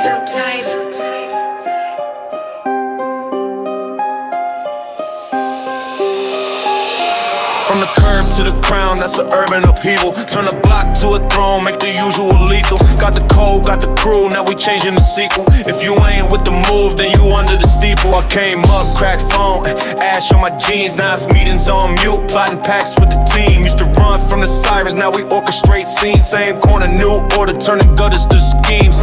From the curb to the crown, that's an urban upheaval. Turn the block to a throne, make the usual lethal. Got the code, got the crew, now we changing the sequel. If you ain't with the move, then you under the steeple. I came up, cracked phone, ash on my jeans. Now it's meetings on mute, plotting packs with the team. Used to run from the sirens, now we orchestrate scenes. Same corner, new order, turning gutters to schemes.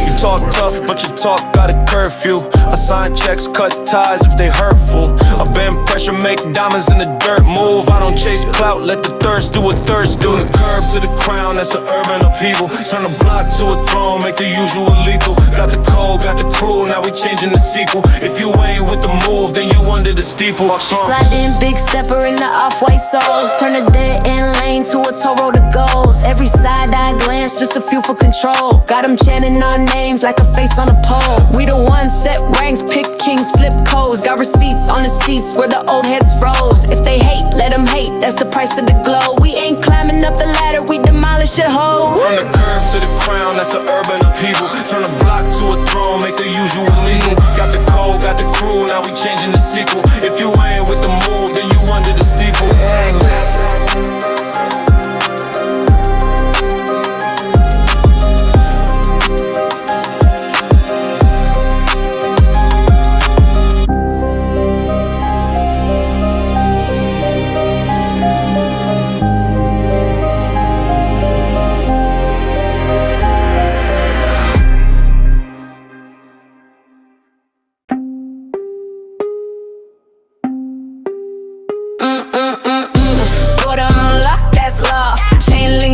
You talk tough, but your talk got a curfew. I sign checks, cut ties if they hurtful. I bend pressure, make diamonds in the dirt move. I don't chase clout, let the thirst do what thirst do. The curb to the crown, that's an urban upheaval. Turn the block to a throne, make the usual lethal. Got the code, got the crew, now we changing the sequel. If you ain't with the move, then you under the steeple. She slide in, big stepper in the off-white soles. Turn a dead end lane to a toll road of goals. Every side-eye glance, just a few for control. Got them chanting our names like a face on a pole. We the ones set ranks, pick kings, flip codes. Got receipts on the seats where the old heads froze. If they hate, let them hate, that's the price of the glow. We ain't climbing up the ladder, we demolish a hoe. From the curb to the crown, that's an urban upheaval. Turn the block to a throne, make the usual legal. Got the code, got the crew, now we changing the sequel. If you ain't with the move, then you under the steeple.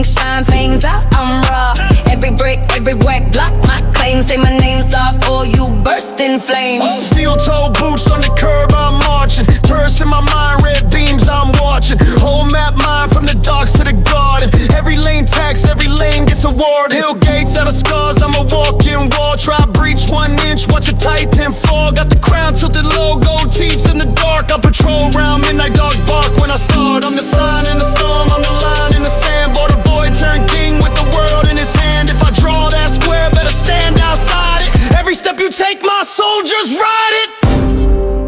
Shine fangs out, I'm raw. Every brick, every whack, block my claim. Say my name soft or you burst in flames. Steel-toe boots on the curb, I'm marching. Tourists in my mind, red beams, I'm watching. Whole map mine from the docks to the garden. Every lane tax, every lane gets awarded. Hill gates out of scars, I'm a walk-in wall. Try breach 1 inch, watch a tight 10 fall. Got the crown tilted low, gold teeth in the dark. I patrol round, midnight dogs bark when I start. I'm the sign in the storm, I'm the line in the sand. Boy, the boy turned king with the world in his hand. If I draw that square, better stand outside it. Every step you take, my soldiers ride it.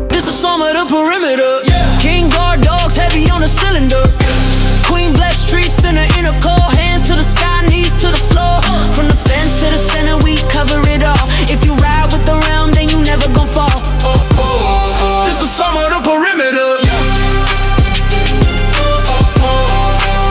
This the sum of the perimeter. King guard dogs heavy on the cylinder. Queen blessed streets in the inner core. Hands to the sky, knees to the floor. From the fence to the center, we cover it all. If you ride with the realm, then you never gon' fall. This the sum of the perimeter.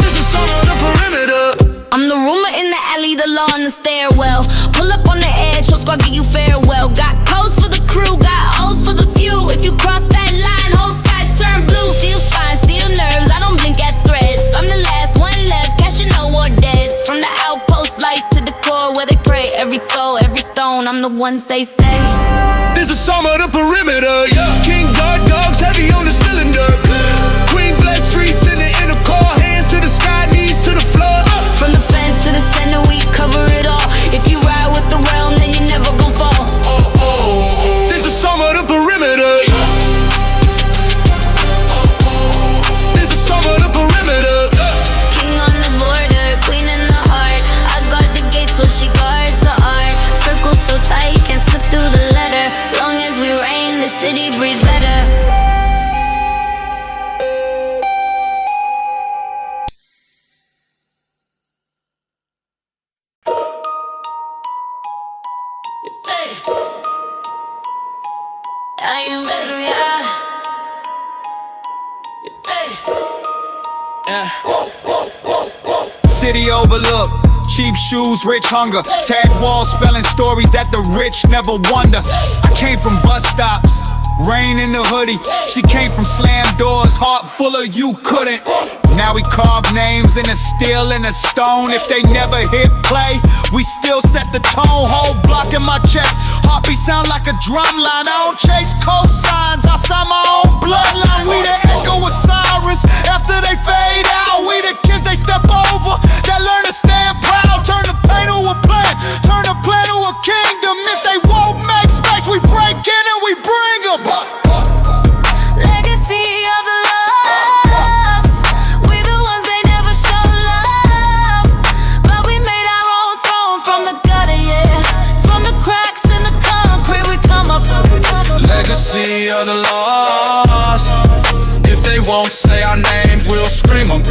This the sum of the perimeter. I'm the rumor in the alley, the law in the stairwell. Pull up on the edge, so squad give you farewell. Got codes for the crew, got O's for the few. If you cross that line, whole sky turn blue. Steel spine, steel nerves, I don't blink at threats. I'm the last one left, cashing no war debts. From the outpost lights to the core where they pray. Every soul, every stone, I'm the one say stay. This the sum of the perimeter. King guard dogs heavy on the cylinder. Queen blessed streets in the inner core. Hands to the sky, knees to the floor. From the fence to the center, we cover it all. If you ride with the realm, then you never gon' fall. This the sum of the perimeter. This the sum of the perimeter. King on the border, queen in the heart. I guard the gates while she guards the art. Circle so tight, can't slip through the letter. Long as we reign, the city breathes better. City overlook, cheap shoes, rich hunger. Tag walls spelling stories that the rich never wonder. I came from bus stops, rain in the hoodie. She came from slam doors, heart full of you couldn't. Now we carve names in a steel and a stone. If they never hit play, we still set the tone. Whole block in my chest, heartbeat sound like a drum line. I don't chase cosigns, I sign my own bloodline. We the echo of sirens after they fade out. We the kids they step over that learn to stand proud. Turn the pain to a plan, turn a plan to a kingdom. If they won't make space, we break in and we bring them. Legacy of the lost. We the ones they never show love. But we made our own throne from the gutter, yeah. From the cracks of the lost. If they won't say our names, we'll scream them.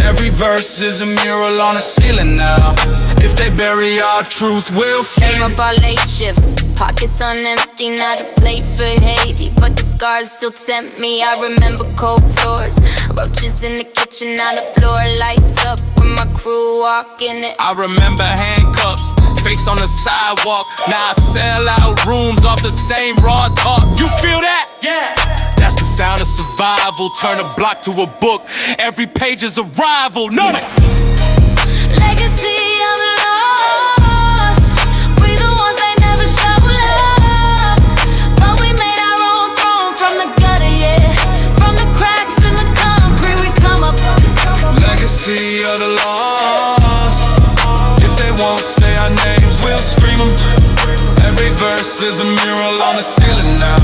Every verse is a mural on the ceiling now. If they bury our truth, we'll free. Came up our late shifts, pockets on empty, not a plate for Haiti, but the scars still tempt me. I remember cold floors, roaches in the kitchen, now the floor lights up when my crew walk in it. I remember handcuffs, face on the sidewalk. Now I sell out rooms off the same raw talk. You feel that? Yeah. That's the sound of survival. Turn a block to a book. Every page is a rival. No. Legacy of the lost. We the ones they never show love, but we made our own throne from the gutter, yeah. From the cracks in the concrete, we come up. Legacy of the lost. If they won't say our names, we'll scream them. Every verse is a mural on the ceiling now.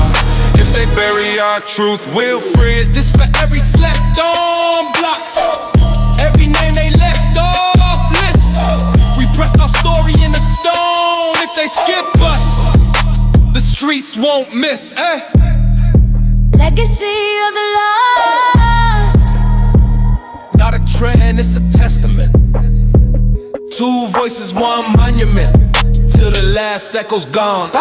If they bury our truth, we'll free it. This for every slept on block, every name they left off list. We pressed our story in the stone. If they skip us, the streets won't miss, eh? Legacy of the lost. Not a trend, it's a testament. Two voices, one monument. Till the last echo's gone.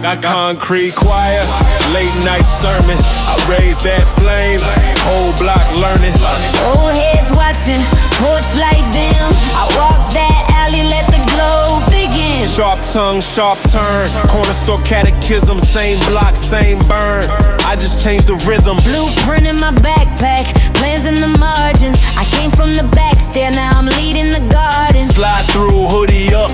Got concrete choir, late night sermon. I raise that flame, whole block learning. Old heads watching, porch light dim. I walk that alley, let the glow begin. Sharp tongue, sharp turn. Corner store catechism, same block, same burn. I just changed the rhythm. Blueprint in my backpack, plans in the margins. I came from the back stair, now I'm leading the garden. Slide through, hoodie up,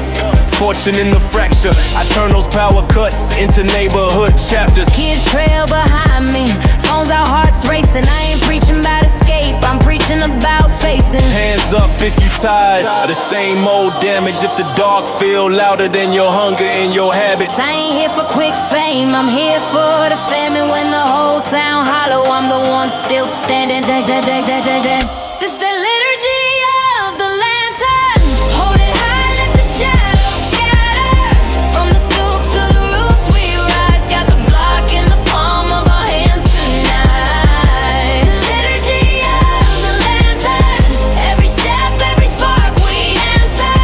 fortune in the fracture. I turn those power cuts into neighborhood chapters. Kids trail behind me, phones out, hearts racing. I ain't preaching about escape, I'm preaching about facing. Hands up if you tired of the same old damage. If the dark feel louder than your hunger and your habits. I ain't here for quick fame, I'm here for the famine. When the whole town hollow, I'm the one still standing. This the liturgy of the lantern. Hold it high, let the shadows scatter. From the stoop to the roofs we rise. Got the block in the palm of our hands tonight. The liturgy of the lantern. Every step, every spark we answer.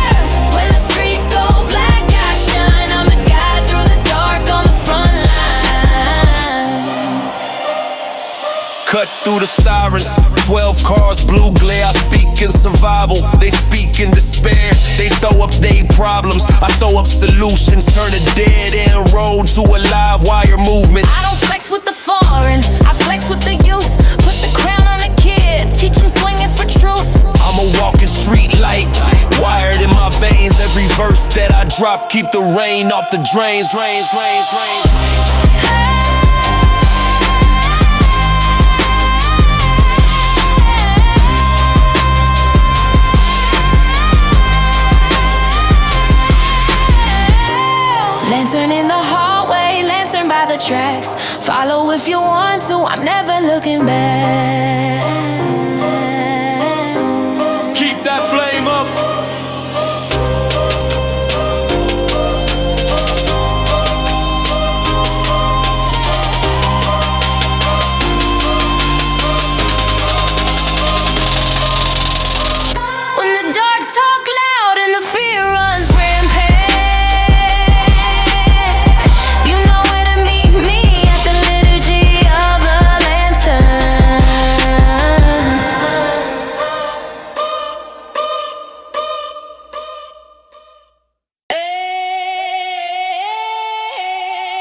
When the streets go black, I shine. I'm the guide through the dark on the front line. Cut through the sirens, 12 cars, blue glare. I speak in survival, they speak in despair. They throw up their problems, I throw up solutions. Turn a dead end road to a live wire movement. I don't flex with the foreign, I flex with the youth. Put the crown on the kid, teach them swinging for truth. I'm a walking street light, wired in my veins. Every verse that I drop, keep the rain off the drains. Lantern in the hallway, lantern by the tracks. Follow if you want to, I'm never looking back. Keep that flame up. When the dark talk loud and the fear runs rampant.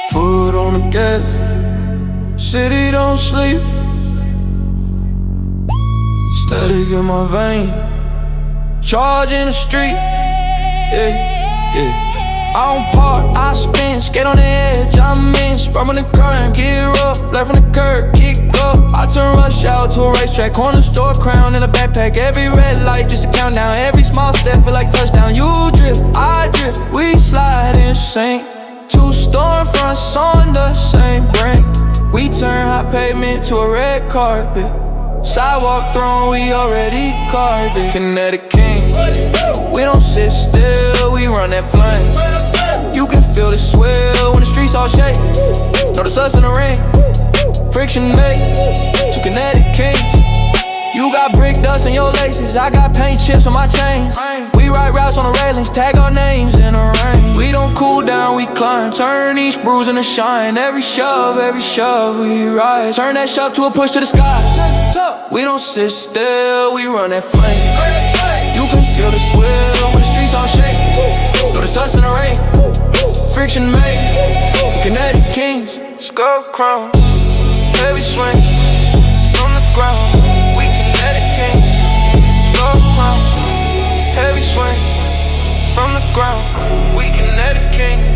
Foot on the gas, city don't sleep. Static in my vein, charge in the street. Yeah. I don't park, I spin, skate on the edge. I'm I'm in, sprung on the current, get rough, left from the curb, kick up. I turn rush out to a racetrack, corner store, crown in a backpack. Every red light just a countdown, every small step feel like touchdown. You drift, I drift, we slide and sink. Two storm fronts on the same brink. We turn hot pavement to a red carpet. Sidewalk throne, we already carved it. Kinetic Kings, we don't sit still, we run that flame. You can feel the swell when the streets all shake. Notice us in the ring, friction made to Kinetic Kings. You got brick dust in your laces, I got paint chips on my chains. We ride routes on the railings, tag our names in the rain. We don't cool down, we climb, turn each bruise into shine. Every shove, we rise. Turn that shove to a push to the sky. We don't sit still, we run that flame. You can feel the swell when the streets all shake. Notice us in the rain, friction made for Kinetic Kings. Skull crown, heavy swing from the ground. We Kinetic Kings. Skull crown, heavy swing from the ground. We Kinetic Kings.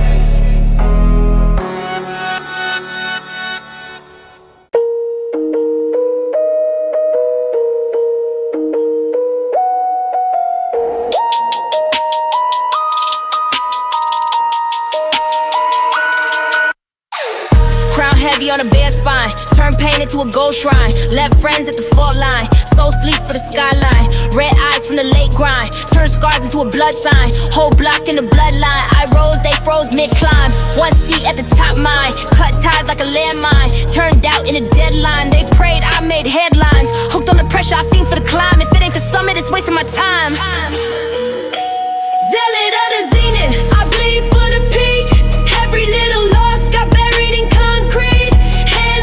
On a bare spine, turn pain into a gold shrine. Left friends at the fault line, soul sleep for the skyline. Red eyes from the late grind, turn scars into a blood sign. Whole block in the bloodline, I rose, they froze mid-climb. One seat at the top mine, cut ties like a landmine. Turned out in a deadline, they prayed, I made headlines. Hooked on the pressure, I fiend for the climb. If it ain't the summit, it's wasting my time. Zealot of the Zenith, I bleed for the peak. Every little loss got buried in concrete.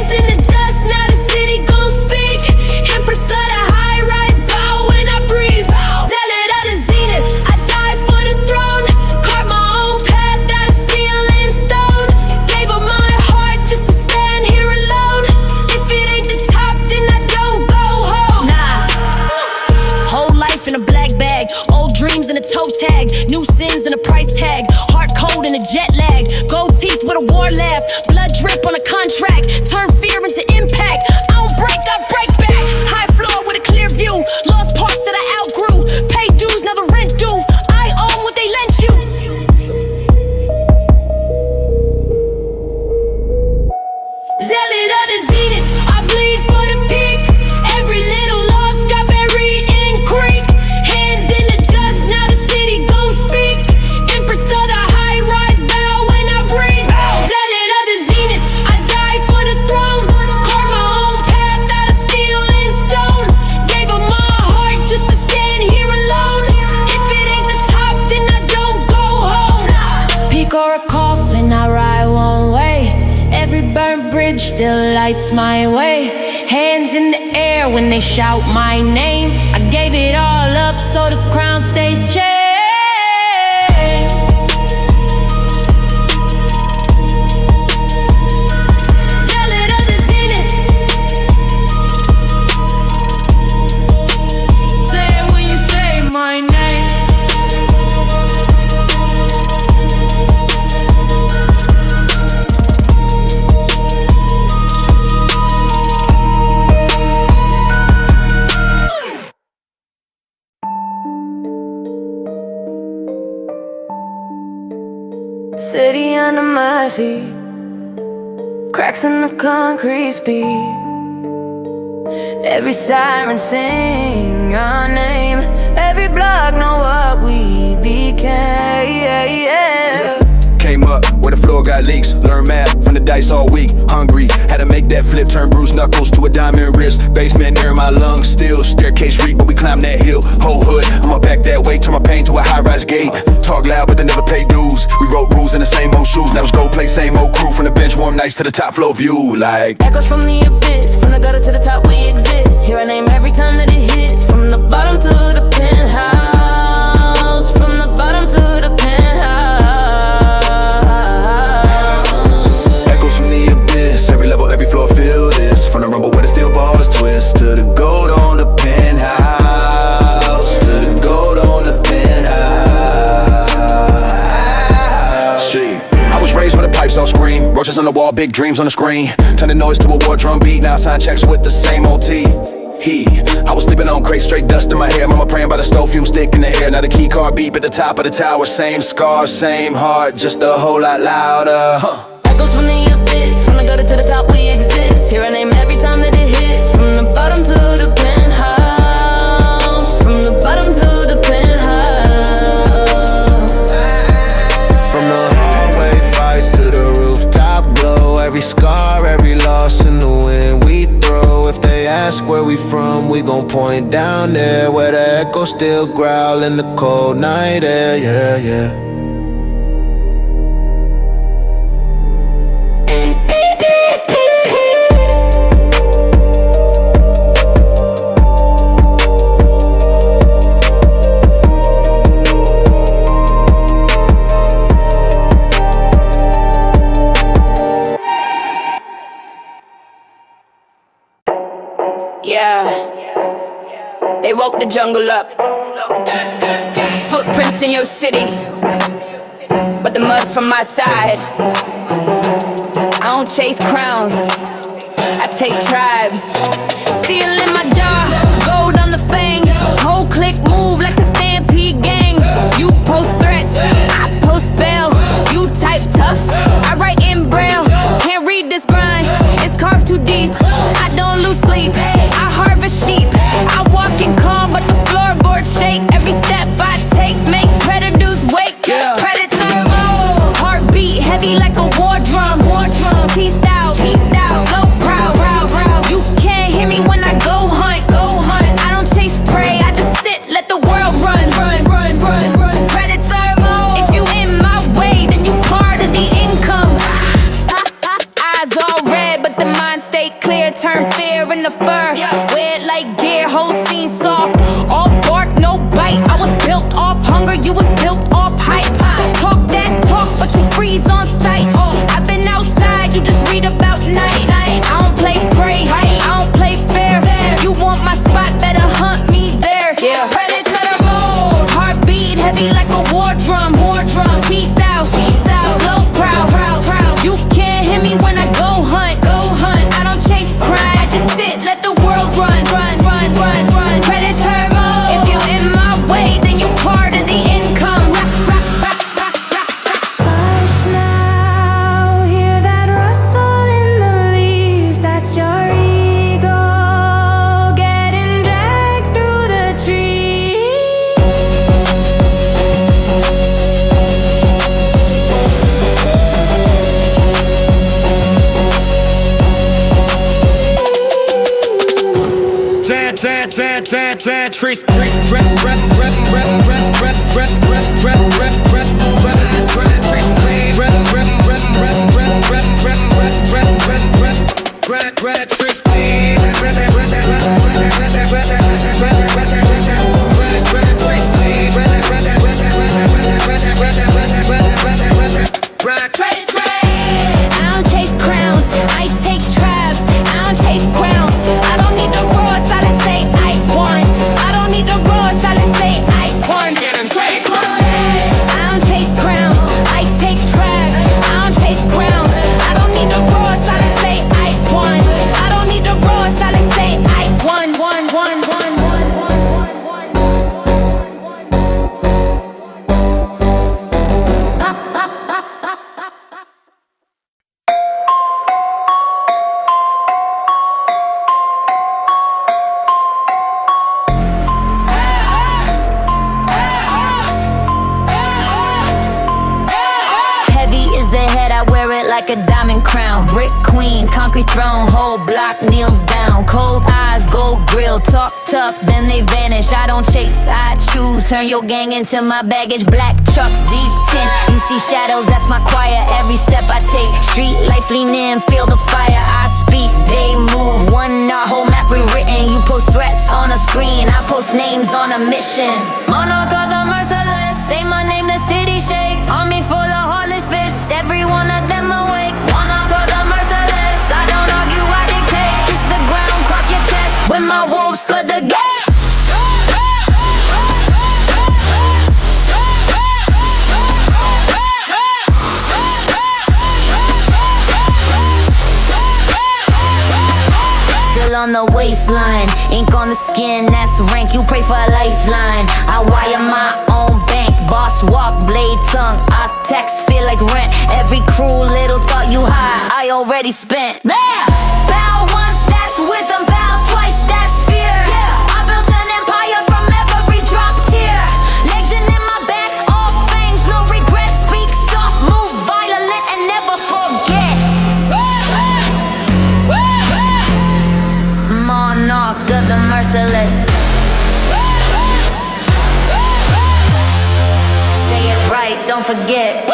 In the dust, now the city gon' speak. Empress of the high rise, bow when I breathe. Zealot of the Zenith, I died for the throne. Carved my own path out of steel and stone. Gave up my heart just to stand here alone. If it ain't the top, then I don't go home. Nah, whole life in a black bag, old dreams in a toe tag, new sins in a price tag, heart cold in a jet lag, gold teeth with a war laugh, blood drip on a contract, turn fear into impact. I don't break, I break back. High floor with a clear view, lost parts that I outgrew. Pay dues, now the rent due. I own what they lent you. Zealot of the Zenith, I bleed for the peak. Every little loss got buried in creek. Hands in the dust, now the city gon' speak. Empress of the high rise, bow when I breathe. Zealot of the Zenith, I die for the throne. Carved my own path out of steel and stone. Gave up my heart just to stand here alone. If it ain't the top, then I don't go home. Peak or a coffin, I ride one way. Every burnt bridge still lights my way. Hands in the air when they shout my name. I gave it all up so the crown stays chained. Zealot of the Zenith. Say it when you say my name. City under my feet, cracks in the concrete speed. Every siren sing our name. Every block know what we became. Came up where the floor got leaks. Learn math from the dice all week. Hungry, had to make that flip. Turn bruised knuckles to a diamond wrist. Basement near my lungs still. Staircase reek, but we climb that hill. Whole hood, I'ma back that way. Turn my pain to a high-rise gate. Talk loud, but they never pay dues. We wrote rules in the same old shoes. Now let's go play same old crew. From the bench, warm nights to the top floor view. Like echoes from the abyss, from the gutter to the top we exist. Hear our name every time that it hits. From the bottom to the penthouse. From the bottom to the penthouse. echoes from the abyss. Every level, every floor, feel this. From the rumble where the steel bars twist to the gold on the penthouse. To the gold on the penthouse. Shit, I was raised where the pipes all scream. dream. Roaches on the wall, big dreams on the screen. Turn the noise to a war drum beat. Now I sign checks with the same old teeth. I was sleeping on crates, straight dust in my hair. Mama praying by the stove, fume stick in the air. Now the key card beep at the top of the tower. Same scars, same heart, just a whole lot louder. Echoes from the abyss, from the gutter to the top we exist. Hear our name every time that it hits. From the bottom to the penthouse. From the bottom to the penthouse. From the hallway fights to the rooftop glow. Every scar, every loss in the wind we throw. If they ask where we from, we gon' point down there, where the echo still growl in the cold night air. Yeah, yeah. Yeah, they woke the jungle up. Footprints in your city, but the mud from my side. I don't chase crowns, I take tribes. Steel in my jaw, gold on the fang. Whole clique move like a stampede gang. You post threats, I post bail. You type tough, I write in braille. Can't read this grind, it's carved too deep. I don't lose sleep, I harvest sheep. I walk in calm, but the floorboard shake. Every step I take, make predators wake. Predator roll, heartbeat heavy like a war drum. Teeth out, slow proud. You can't hear me when I go hunt. I don't chase prey, I just sit, let the world run. Predator mode. If you in my way, then you part of the income. Eyes all red, but the mind stay clear. Turn fear into fur. Weird like gear, whole scene soft. All bark, no bite. I was built off hunger, you was built off hype. Talk that talk, but you freeze on sight. I've been outside, you just read about night. I don't play prey, I don't play fair. You want my spot, better hunt me there. Predator mode, heartbeat heavy like a war drum. Teeth out, slow proud. You can't hear me when I go hunt. I don't chase pride, I just sit, let the world run. Predator mode. If you in my way, then you part of the income. Hush now, hear that rustle in the leaves. That's your ego getting dragged through the trees. I don't chase crowns, I take tribes. I don't chase crowns, I don't need the raw silence, say I won. I don't need the raw silence, say I won. I don't chase crowns, I take tribes. I don't chase crowns, I don't need the raw silence, say I won. I don't need the raw silence, say I won. Heavy is the head, I wear it like a diamond crown. Brick queen, concrete throne, whole block kneels down. Cold eyes, gold grill, talk tough, then they vanish. I don't chase, I choose. Turn your gang into my baggage. Black trucks, deep tint. You see shadows, that's my choir. Every step I take, street lights lean in, feel the fire. I speak, they move. One our whole map rewritten. You post threats on a screen, I post names on a mission. Monarch of the Merciless, say my name, the city shakes. Army full of heartless fists, every one of them awake. Monarch of the Merciless, I don't argue, I dictate. Kiss the ground, cross your chest, when my wolves flood the gate. on the waistline, ink on the skin, that's rank. You pray for a lifeline. I wire my own bank, boss walk, blade tongue. I tax feel like rent. Every cruel little thought you hide, I already spent. Bow once, that's wisdom. Bow twice, that's fear. I built an empire from every drop tear. Legend in my back, all fangs, no regret. Speak soft, move violent, and never forget. Monarch of the Merciless. Say it right, don't forget.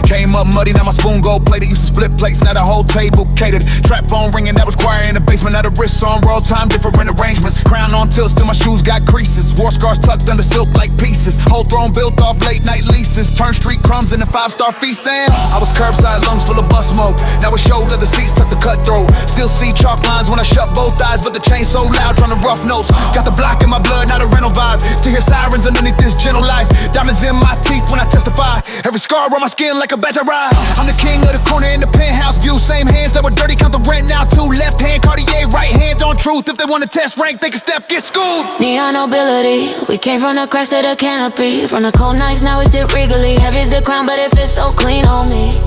Came up muddy, now my spoon gold plated. Used to split plates, now the whole table catered. Trap phone ringing, that was choir in the basement. Now the wrists on roll time, different arrangements. Crown on tilt, still my shoes got creases. War scars tucked under silk like pieces. Whole throne built off late night leases. Turn street crumbs into 5-star feasting. I was curbside, lungs full of bus smoke. Now it's shoulder, the seats tuck the cutthroat. Still see chalk lines when I shut both eyes, but the chain so loud, trying to rough notes. Got the block in my blood, not a rental vibe. Still hear sirens underneath this gentle life. Diamonds in my teeth when I testify. Every scar on my skin like a badge of ride. I'm the king of the corner in the penthouse view. Same hands that were dirty, count the rent now. Two left hand Cartier, right hand on truth. If they want to test rank, they can step, get schooled. Neon nobility, we came from the cracks to the canopy. From the cold nights, now we sit regally. Heavy is the crown, but it fits so clean on me.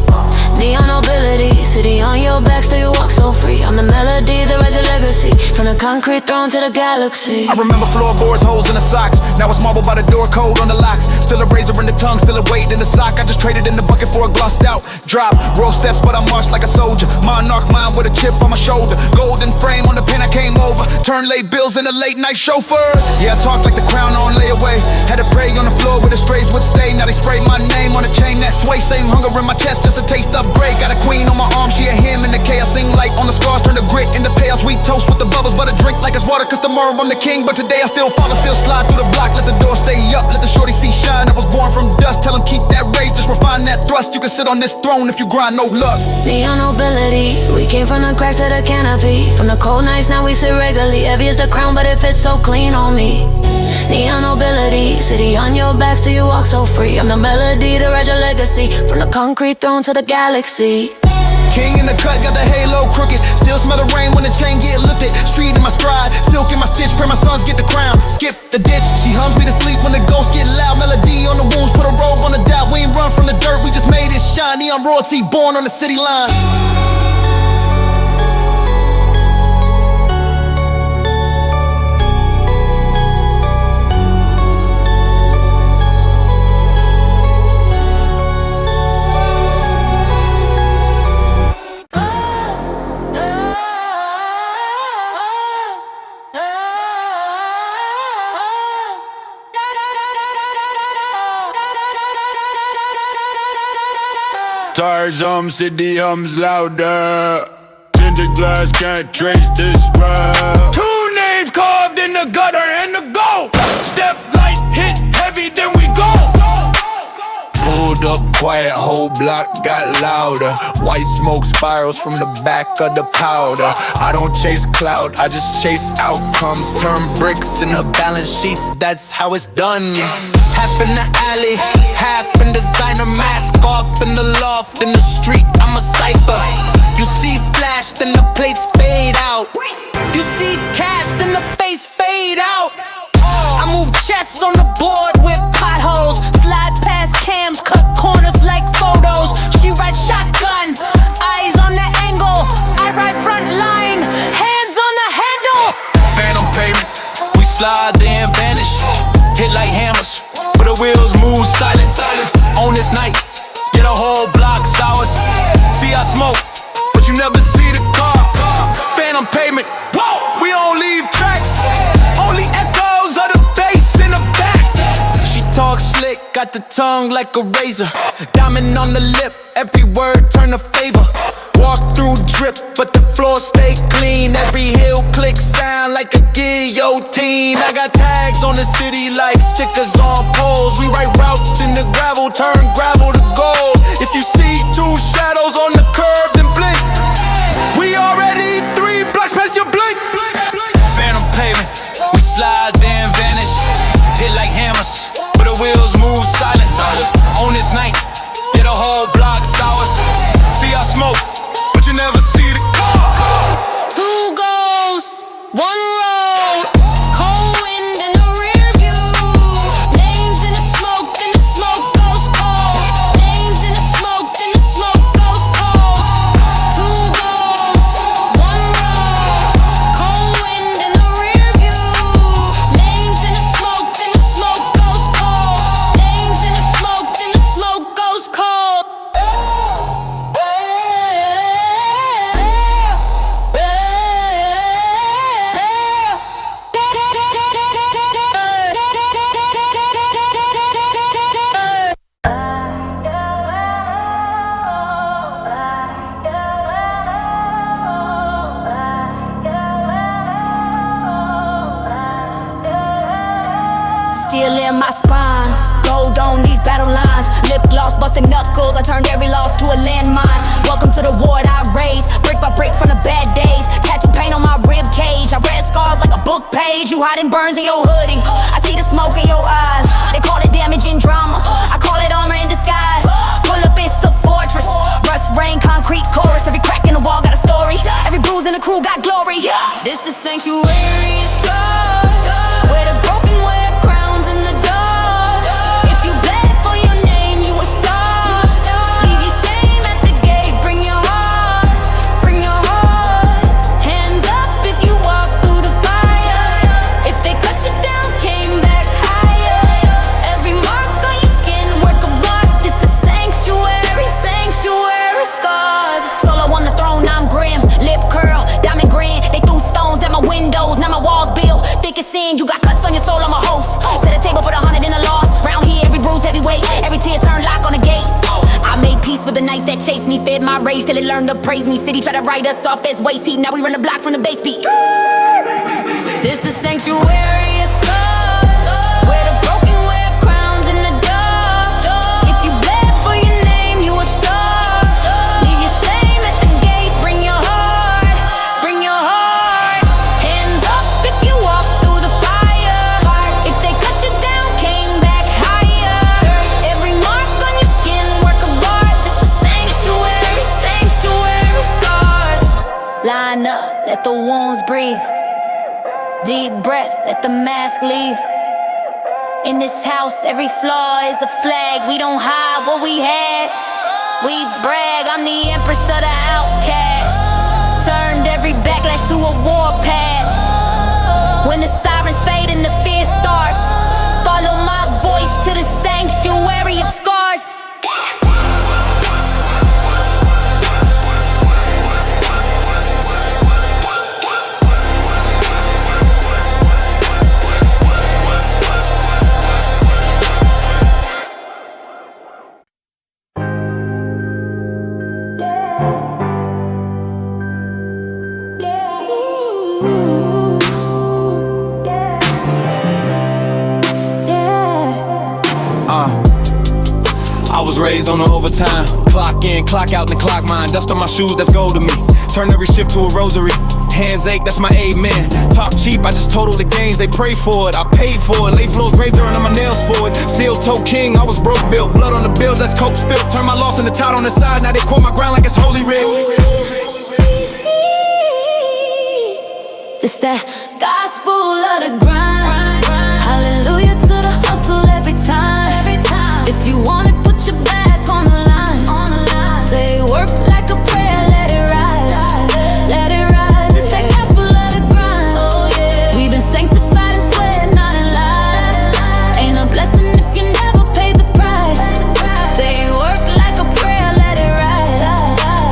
Neon nobility, city on your back, still you walk so free. I'm the melody, the rise of legacy. From the concrete throne to the galaxy. I remember floorboards, holes in the socks. Now it's marble by the door, code on the locks. Still a razor in the tongue, still a weight in the sock. I just traded in the bucket for a glossed out drop. Roll steps, but I march like a soldier. Monarch mind with a chip on my shoulder. Golden frame on the pen I came over. Turn late bills into late night chauffeurs. Yeah, I talk like the crown on layaway. Had to pray on the floor where the strays would stay. Now they spray my name on the chain that sway. Same hunger in my chest, just a taste upgrade. Got a queen on my arm, she a him in the chaos. Sing light on the scars, turn the grit into payoffs. We toast with the bubbles, but I drink like it's water. Cause tomorrow I'm the king, but today I still fall. I still slide through the block, let the door stay up. Let the shorty see shine, I was born from dust. Tell him keep that raise, just refine that thrust. You can sit on this throne if you grind, no luck. Neon nobility, we came from the cracks to the canopy. From the cold nights, now we sit regularly. Heavy is the crown, but it fits so clean on me. Neon nobility, city on your back, still you walk so free. I'm the melody, the rise of legacy. From the concrete throne to the galaxy. King in the cut, got the halo crooked. Still smell the rain when the chain get lifted. Street in my stride, silk in my stitch. Pray my sons get the crown, skip the ditch. She hums me to sleep when the ghosts get loud. Melody on the wounds, put a robe on the dot. We ain't run from the dirt, we just made it shine. Neon royalty, born on the city line. Tires city hums louder. Tinted glass can't trace this route. Two names carved in the gutter and the gold. Step light, hit heavy, then we go. Pulled up quiet, whole block got louder. White smoke spirals from the back of the powder. I don't chase clout, I just chase outcomes. Turn bricks into balance sheets, that's how it's done. Half in the alley, half in designer. Mask off in the loft, in the street I'm a cipher. You see flash, then the plates fade out. You see cash, then the face fade out. I move chests on the board with potholes. Slide past cams, cut corners like photos. She rides shotgun, eyes on the angle. I ride front line, hands on the handle. Phantom pavement, we slide then vanish. Hit like hammers, but the wheels move silent. On this night, yeah, the whole block's ours. See I smoke, but you never see the car. Phantom pavement, whoa, we don't leave at the tongue like a razor. Diamond on the lip, every word turn a favor. Walk through drip, but the floor stay clean. Every heel click sound like a guillotine. I got tags on the city like stickers on poles. We write routes in the gravel, turn gravel to gold. If you see two shadows on the curb, then blink. We already 3 blocks past your blink. Phantom pavement, we slide then vanish. Hit like hammers, but the wheels move silent. On this night, yeah, the whole block's ours. See I smoke, but you never see the car. 2 goals, 1 road. Cold wind in the rear view. Names in the smoke, then the smoke goes cold. Names in the smoke, then the smoke goes cold. 2 goals, 1 road. Cold wind in the rear view. Names in the smoke, then the smoke goes cold. Names in the smoke, then the smoke goes cold. Steel in my spine, gold on these battle lines. Lip gloss, busting knuckles, I turned every loss to a landmine. Welcome to the ward I raise, brick by brick from the bad days. Tattoo paint on my rib cage, I read scars like a book page. You hiding burns in your hoodie, I see the smoke in your eyes. They call it damage and drama, I call it armor in disguise. Pull up, it's a fortress, rust, rain, concrete chorus. Every crack in the wall got a story, every bruise in the crew got glory. This the sanctuary, it's scars, where the broken wear crowns in the dark. If you bled for your name, you a star. Leave your shame at the gate, bring your heart, bring your heart. Hands up if you walk through the fire. If they cut you down, came back higher. Every mark on your skin, work of art. This the sanctuary, sanctuary scars. Solo on the throne, I'm grim, lip curl, diamond grin. They threw stones at my windows, now my walls built thick as sin. You got cuts on your soul, I'm a host. Set a table for the 100 and the loss. Round here, every bruise, heavyweight, every tear turned lock on the gate. I made peace with the nights that chased me, fed my rage till it learned to praise me. City tried to write us off as waste heat, now we run the block from the base beat. This the sanctuary of scars, where the broken wear crowns in the dark. If you bled for your name, you a star. Leave your shame at the gate, bring your heart, bring your heart. Hands up if you walk through the fire. If they cut you down, came back higher. Every mark on your skin, work of art. This the sanctuary, sanctuary scars. Line up, let the wounds breathe. Deep breath, let the mask leave. In this house, every flaw is a flag. We don't hide what we had, we brag. I'm the empress of the outcast. Turned every backlash to a warpath. When the sirens fade and the fear starts, follow my voice to the sanctuary of scars. I was raised on the overtime. Clock in, clock out, and clock mine. Dust on my shoes, that's gold to me. Turn every shift to a rosary. Hands ache, that's my amen. Talk cheap, I just total the gains. They pray for it, I paid for it. Lay flows grave during on my nails for it. Steel toe king, I was broke built. Blood on the bills, that's coke spilt. Turn my loss into tout on the side. Now they call my ground like it's holy writ. This that gospel of the grind. Hallelujah to the hustle every time. If you want it, put your back on the line. Say work like a prayer, let it rise. Let it rise. This that gospel of the grind. We've been sanctified and sweat, not in lies. Ain't a blessing if you never paid the price. Say work like a prayer, let it rise.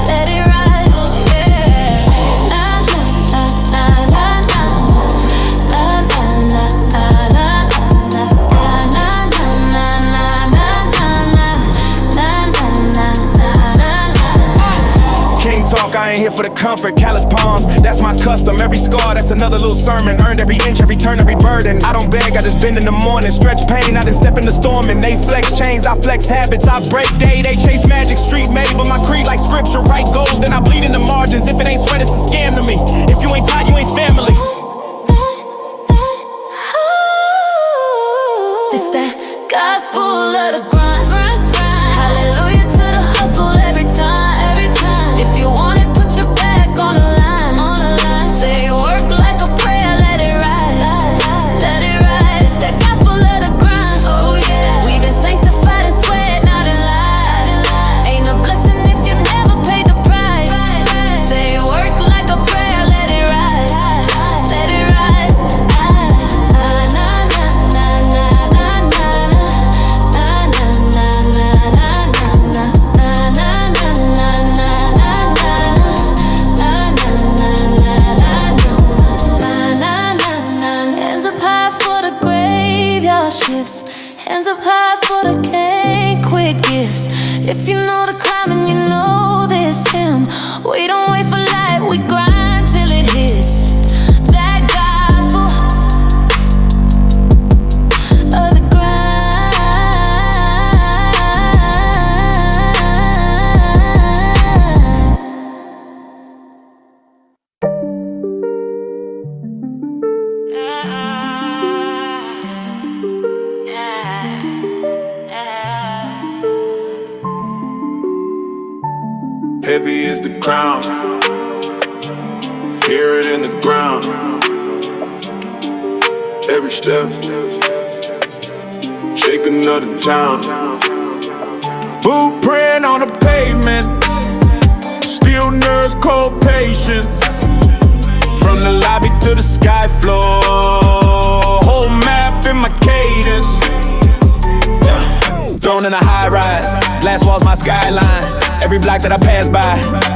Let it rise. Yeah. Na na na na na na na na na na na na na na. talk, I ain't here for the comfort. Callous palms, that's my custom. Every scar, that's another little sermon. Earned every inch, every turn, every burden. I don't beg, I just bend in the morning. Stretch pain, I done step in the storm. And they flex chains, I flex habits. I break day, they chase magic. Street made, but my creed like scripture. Right goals, then I bleed in the margins. If it ain't sweat, it's a scam to me. If you ain't tight, you ain't family. This that gospel of the grind. Hallelujah to the hustle every time. If you want it, put your back on the line. Say work like a prayer, let it rise. Let it rise. It's that gospel of the grind. Oh yeah. We've been sanctified and sweat, not in lies. Ain't no blessing if you never paid the price. Say work like a prayer, let it rise. Let it rise. Hands up high for the can't quit gifts. If you know the climb and you know this hymn, we don't wait for light, we grind till it hits. That gospel of the Heavy is the crown, hear it in the ground. Every step, shake another town. Blueprint on the pavement, steel nerves, cold patience. From the lobby to the sky floor, whole map in my cadence. Thrown in a high rise, glass walls my skyline. Every block that I pass by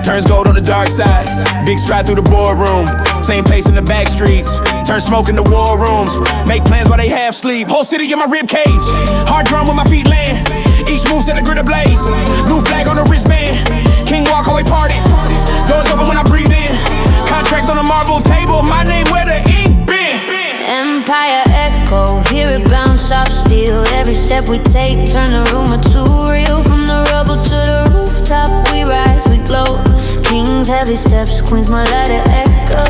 turns gold on the dark side. Big stride through the boardroom, same pace in the back streets. Turn smoke into war rooms, make plans while they half sleep. Whole city in my rib cage, hard drum with my feet land. Each move set a grid ablaze, new flag on the wristband. King walk away party, doors open when I breathe in. Contract on the marble table, my name where the ink been. Empire echo, hear it bounce off steel. Every step we take, turn the rumor too real. From the rubble to the rooftop, we rise, we glow. Kings, heavy steps, queens, my ladder echo.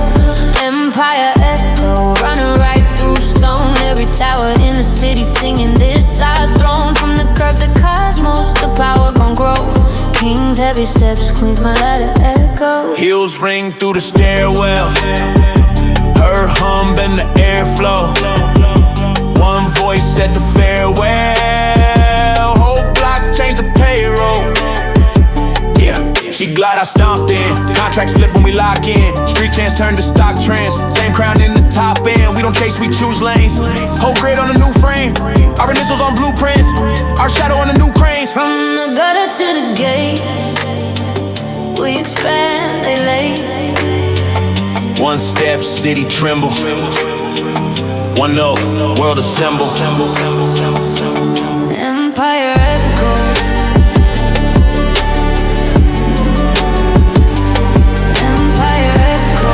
Empire echo, running right through stone. Every tower in the city singing this our throne. From the curb to cosmos, the power gon' grow. Kings, heavy steps, queens, my ladder echo. Heels ring through the stairwell, her hum and the airflow. One voice said the farewell. Whole block changed the payroll. Yeah, she glad I stomped in. Contracts flip when we lock in. Street chants turn to stock trends. Same crown in the top end. We don't chase, we choose lanes. Whole grid on a new frame. Our initials on blueprints. Our shadow on the new cranes. From the gutter to the gate, we expand, they lay. One step, city tremble. One note, world assemble. Empire echo. Empire echo.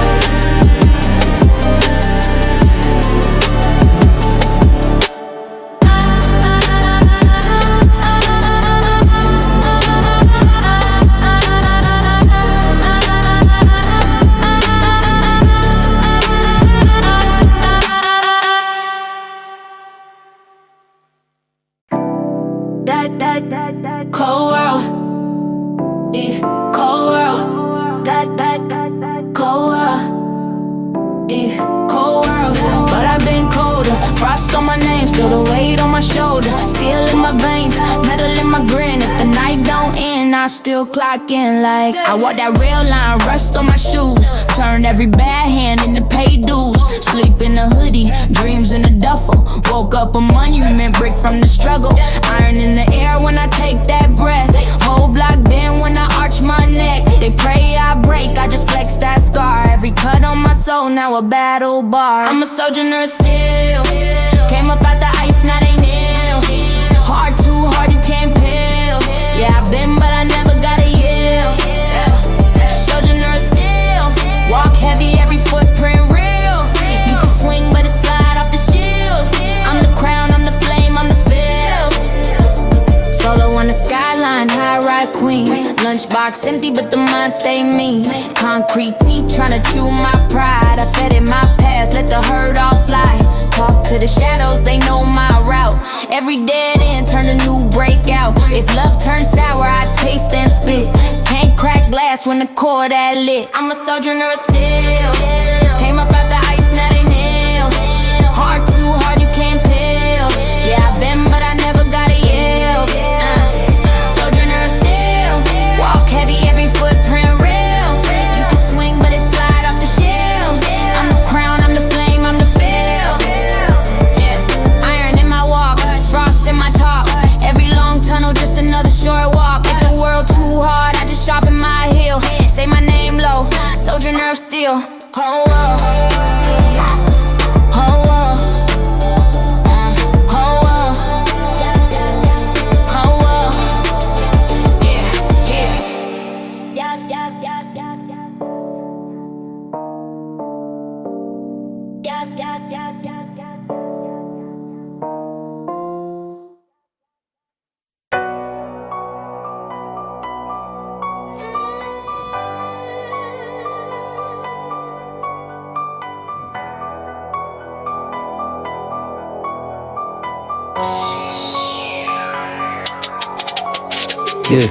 Cold world, yeah, cold world, that cold world, yeah, cold world. But I've been colder, frost on my name, still the weight on my shoulder, steel in my veins, metal in my grin. If the night don't end, I still clock in like I walk that rail line, rust on my shoes, turned every bad hand into pay dues. Sleep in a hoodie, dreams in a duffel. Woke up a monument, break from the struggle. Iron in the air when I take that breath. Whole block bend when I arch my neck. They pray I break, I just flex that scar. Every cut on my soul, now a battle bar. I'm a sojourner of steel. Came up out the ice, now they kneel. Hard, too hard, you can't peel. Yeah, I've been, but I never got a yield. Yeah. Sojourner stay mean. Concrete teeth tryna chew my pride. I fed in my past, let the hurt all slide. Talk to the shadows, they know my route. Every dead end turn a new breakout. If love turns sour, I taste and spit. Can't crack glass when the core that lit. I'm a sojourner of steel. Came up out the ice, now they kneel. Hard too hard, you can't peel. Yeah, I've been, but I never got a yield. Sojourner of steel. Walk heavy, every footprint real. You can swing, but it slide off the shield. I'm the crown, I'm the flame, I'm the field. Yeah, iron in my walk, frost in my talk. Every long tunnel, just another short walk. If the world too hard, I just sharpen my heel. Say my name low, Sojourner of Steel. Oh, Yeah.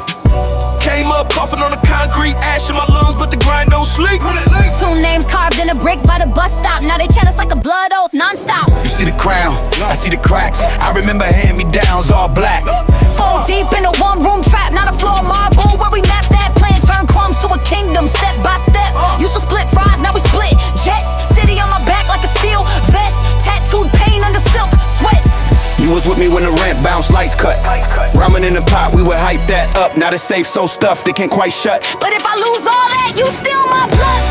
Came up puffing on the concrete, ash in my lungs, but the grind don't sleep. 2 names carved in a brick by the bus stop. Now they chant us like a blood oath, non-stop. You see the crown, I see the cracks. I remember hand-me-downs all black. 4 deep in a 1-room trap, not a floor marble. Where we map that plan, turn crumbs to a kingdom, step by step. Used to split fries, now we split jets. City on my back like a steel vest. Tattooed pain under silk sweats. You was with me when the rent bounced, lights cut. Ramen in the pot, we would hype that up. Now the safe so stuffed, it can't quite shut. But if I lose all that, you still my plus.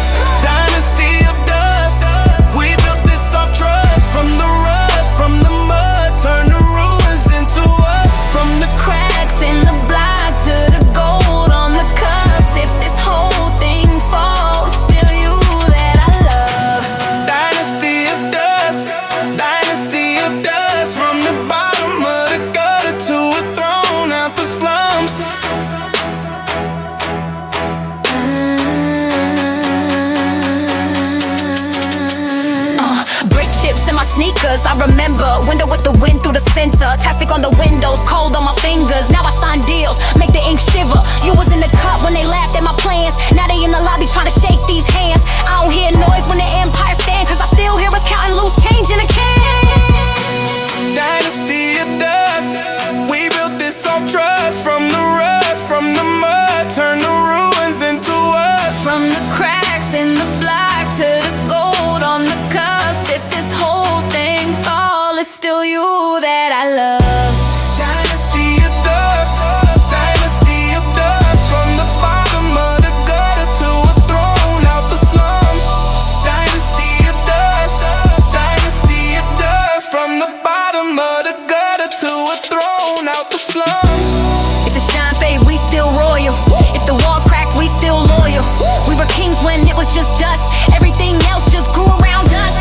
Dynasty of Dust. We built this off trust. From the rust, from the mud, turn the ruins into us. From the cracks in the block to the gold on the cups. If this whole thing falls, still you that I love. Dynasty of Dust. Dynasty of Dust. From the bottom of the gutter to a throne out the slums. Brick chips in my sneakers, I remember. Window with the wind through the center. Tastic on the windows, cold on my fingers. Now I sign deals, make the ink shiver. You was in the cup when they laughed at my plans. Now they in the lobby trying to shake these hands. I don't hear noise when the empire stands, cause I still hear us counting loose change in a can. Dynasty of Dust. We built this off trust. From the rust, from the mud, turn the ruins into us. From the cracks in the block to the gold on the cuffs. If this whole thing falls, it's still you that I love. Dynasty of Dust. Dynasty of Dust. From the bottom of the gutter to a throne out the slums. Dynasty of Dust. Dynasty of Dust. From the bottom of the gutter to a throne out the slums. If the shine fade, we still royal. If the walls crack, we still loyal. We were kings when it was just dust. Everything else just grew around us.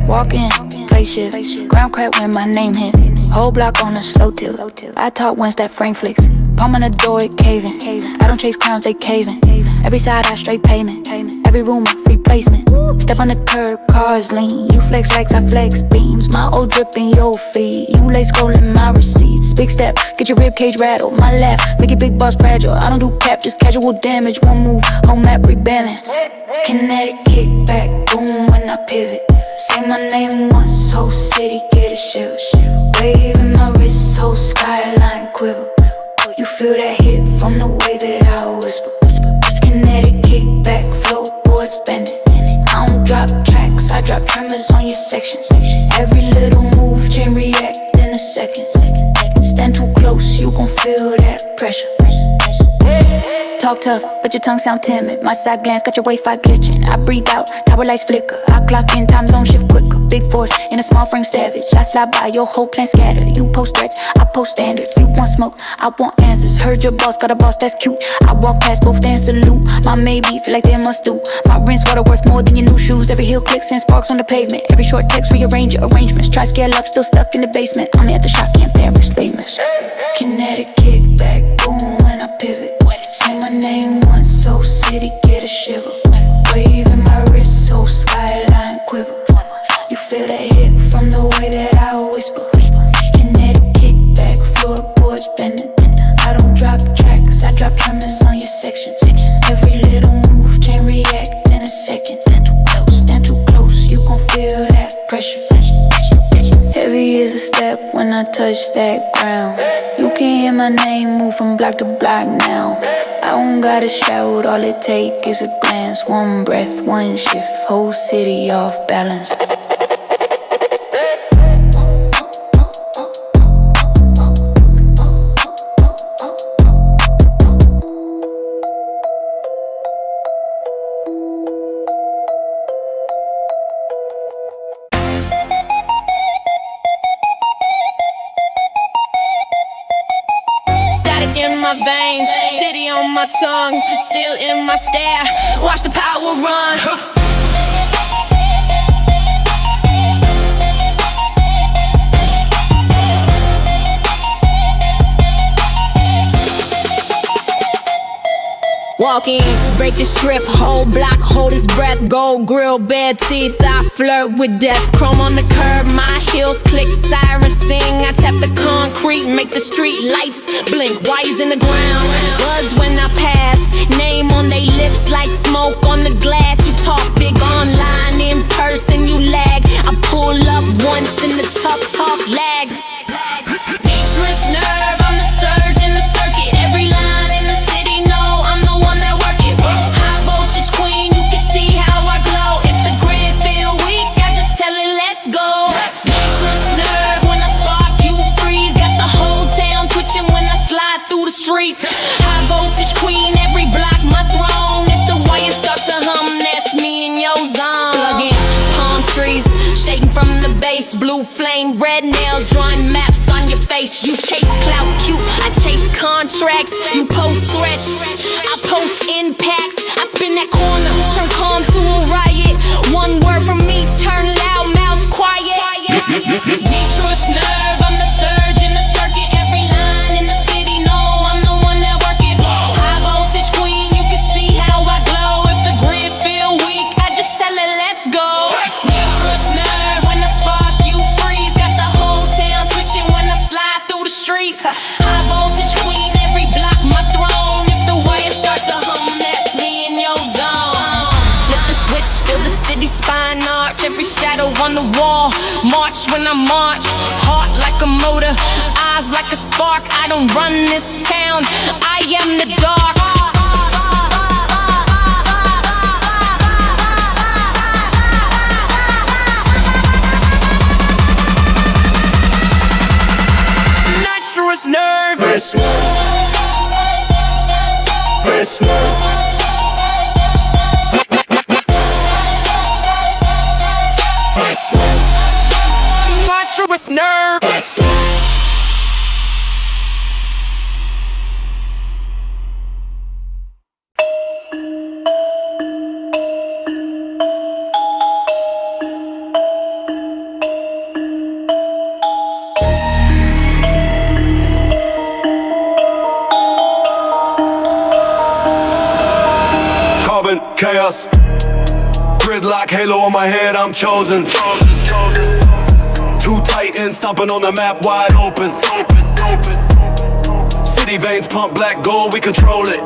Walk in, play shit. Ground crack when my name hit. Whole block on a slow tilt. I talk once that frame flicks. Palm on the door, it caving. I don't chase crowns, they caving. Every side I straight payment. Every room a free placement. Step on the curb, cars lean. You flex legs, I flex beams. My old drip in your feet. You late scrolling my receipts. Big step, get your rib cage rattled. My left, make your big boss fragile. I don't do cap, just casual damage. One move, whole map rebalance. Kinetic kickback, boom when I pivot. Say my name once, whole city get a shiver. Wave in my wrist, whole skyline quiver. You feel that hit from the way that I whisper. Kinetic kickback, flow boards bending. I don't drop tracks, I drop tremors on your section. Every little move, chain react in a second. Stand too close, you gon' feel that pressure. Talk tough, but your tongue sound timid. My side glance got your Wi-Fi glitching. I breathe out, tower lights flicker. I clock in, time zone shift quicker. Big force in a small frame savage. I slide by, your whole plan scattered. You post threats, I post standards. You want smoke, I want answers. Heard your boss got a boss that's cute. I walk past both and salute. My maybe feel like they must do. My rinse water worth more than your new shoes. Every heel clicks and sparks on the pavement. Every short text rearrange your arrangements. Try scale up, still stuck in the basement. I'm at the shot, can't bear famous. Kinetic kickback, boom when I pivot. Say my name once, so city get a shiver. Wave in my wrist, so skyline quiver. You feel that hit from the way that I whisper. Kinetic kickback, floorboards bending. I don't drop tracks, I drop tremors on your section. Every little move, chain react in a second. Stand too close, you gon' feel that pressure. Heavy as a step when I touch that ground. You can hear my name move from block to block now. I don't gotta shout, all it take is a glance. One breath, one shift, whole city off balance. In my veins, city on my tongue, still in my stare. Watch the power run. Walk in, break the strip, whole block, hold his breath. Gold grill, bad teeth, I flirt with death. Chrome on the curb, my heels click, sirens sing. I tap the concrete, make the street lights blink. Wires in the ground, buzz when I pass. Name on they lips like smoke on the glass. You talk big online, in person you lag. I pull up once and the tough talk lags. Nitrous nerve, I'm the surge in the circuit. Every line in the city know I'm the one that work it. High voltage queen, you can see how I glow. If the grid feel weak, I just tell it let's go. Nitrous nerve, when I spark you freeze. Got the whole town twitching when I slide through the streets. High voltage queen, every block my throne. If the wires start to hum, that's me and your zone. Plug in palm trees, shaking from the base. Blue flame, red nails, drawing maps on your face. You chase clout cute, I chase contracts. You post threats, I post impacts. I spin that corner, turn calm to a riot. One word from me, turn loud mouths quiet. Nitrous nerve, I'm the surge in the circuit. Every line in the city know I'm the one that work it. High voltage queen, you can see how I glow. If the grid feel weak, I just tell it let's go. Nitrous nerve, when I spark you freeze. Got the whole town twitching when I slide through the streets. High voltage queen, every block my throne. If the wires start to hum, that's me in your zone. Flip the switch, feel the city spine arch. Every shadow on the wall, march when I march. Heart like a motor, eyes like a spark. I don't run this town, I am the dark. Nitrous nerve. Nitrous nerve. Carbon, chaos, gridlock, halo on my head, I'm chosen. Too tight and stomping on the map wide open. City veins pump black gold, we control it.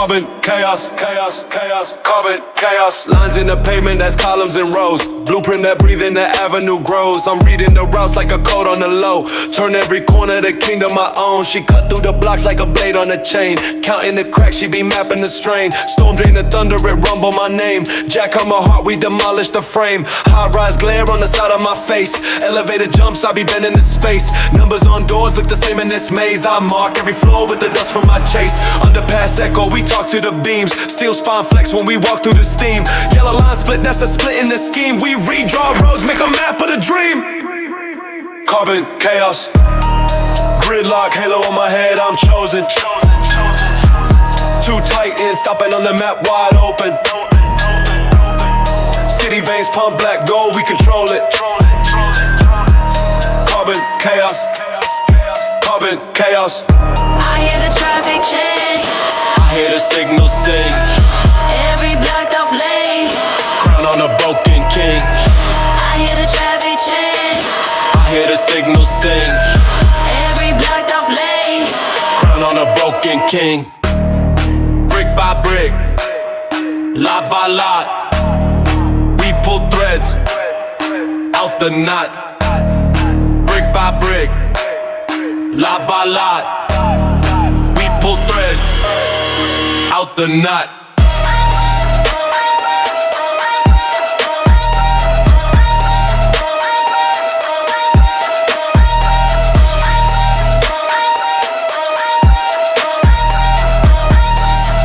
Carbon, chaos, chaos, chaos, carbon, chaos. Lines in the pavement, that's columns and rows. Blueprint that breathe in the avenue grows. I'm reading the routes like a code on the low. Turn every corner of the kingdom my own. She cut through the blocks like a blade on a chain. Counting the cracks, she be mapping the strain. Storm drain the thunder, it rumble my name. Jack on my heart, we demolish the frame. High rise glare on the side of my face. Elevator jumps, I be bending the space. Numbers on doors look the same in this maze. I mark every floor with the dust from my chase. Underpass echo, we talk to the beams. Steel spine flex when we walk through the steam. Yellow line split, that's a split in the scheme. We redraw roads, make a map of the dream. Carbon, chaos. Gridlock, halo on my head, I'm chosen. Too tight in, stopping on the map wide open. City veins pump black gold, we control it. Carbon, chaos. Carbon, chaos. I hear the traffic change. I hear the signal sing. Every blocked off lane. Crown on a broken king. I hear the traffic change. I hear the signal sing. Every blocked off lane. Crown on a broken king. Brick by brick, lot by lot. We pull threads out the knot. Brick by brick, lot by lot. We pull threads out the knot.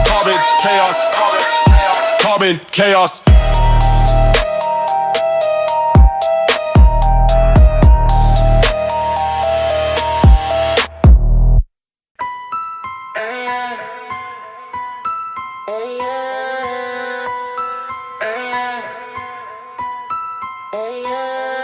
Carbon, chaos. Carbon, chaos.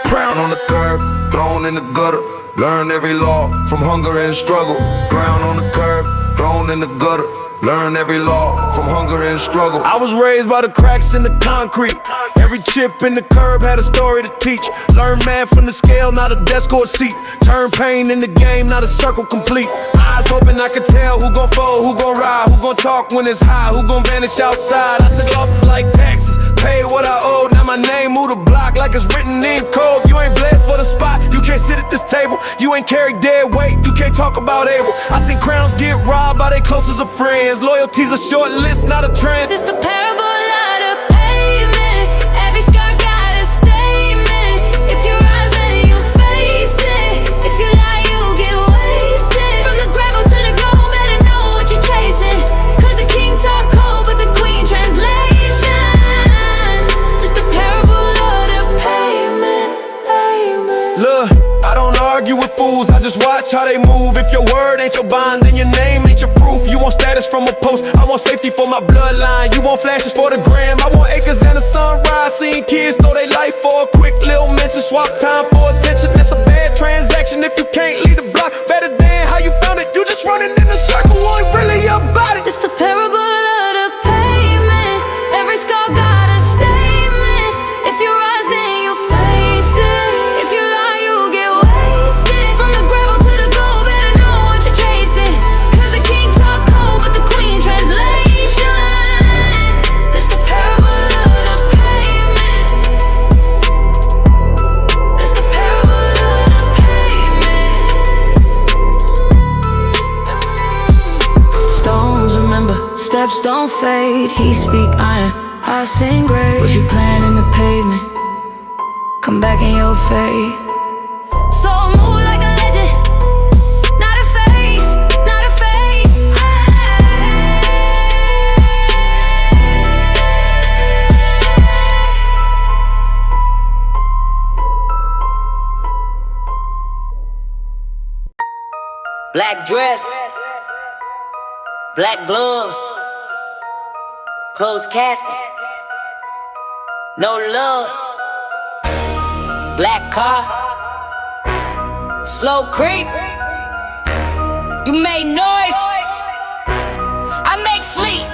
Crown on the curb, thrown in the gutter. Learn every law from hunger and struggle. Ground on the curb, thrown in the gutter. Learn every law from hunger and struggle. I was raised by the cracks in the concrete. Every chip in the curb had a story to teach. Learn math from the scale, not a desk or a seat. Turn pain in the game, not a circle complete. Eyes open, I could tell who gon' fold, who gon' ride, who gon' talk when it's high, who gon' vanish outside. I took losses like taxes, paid what I owed. Now my name moved the block like it's written in code. You ain't bled for the spot, you can't sit at this table. You ain't carried dead weight, you can't talk about able. I seen crowns get robbed by their closest of friends. Loyalty's a short list, not a trend. This the parable of the pavement. Every scar got a statement. If you rise then you face it. If you lie you get wasted. From the gravel to the gold, better know what you're chasing. Cause the king talk cold but the queen translation. This the parable of the pavement. Look, I don't argue with fools, I just watch how they move. If your word ain't your bond, then your name ain't your proof. You want status from a post, I want safety for my bloodline. You want flashes for the gram, I want acres and a sunrise. Seeing kids throw their life for a quick little mention. Swap time for attention, it's a bad transaction. If you can't leave the block better than how you found it, you just running in a circle, ain't really about it. This the parable of the pavement. Every scar got a statement. If you rise then you face it. If you lie you get wasted. From the gravel to the gold, better know what you're chasing. Cause the king talk cold but the queen translation. This the parable of the pavement. This the parable of the pavement. Stones remember, steps don't fade. He speak iron, I sing grace. What you plant in the pavement, come back in your fate. So move like a legend, not a face, not a face. Black dress, black gloves, closed casket, no love. Black car, slow creep. You made noise, I make sleep.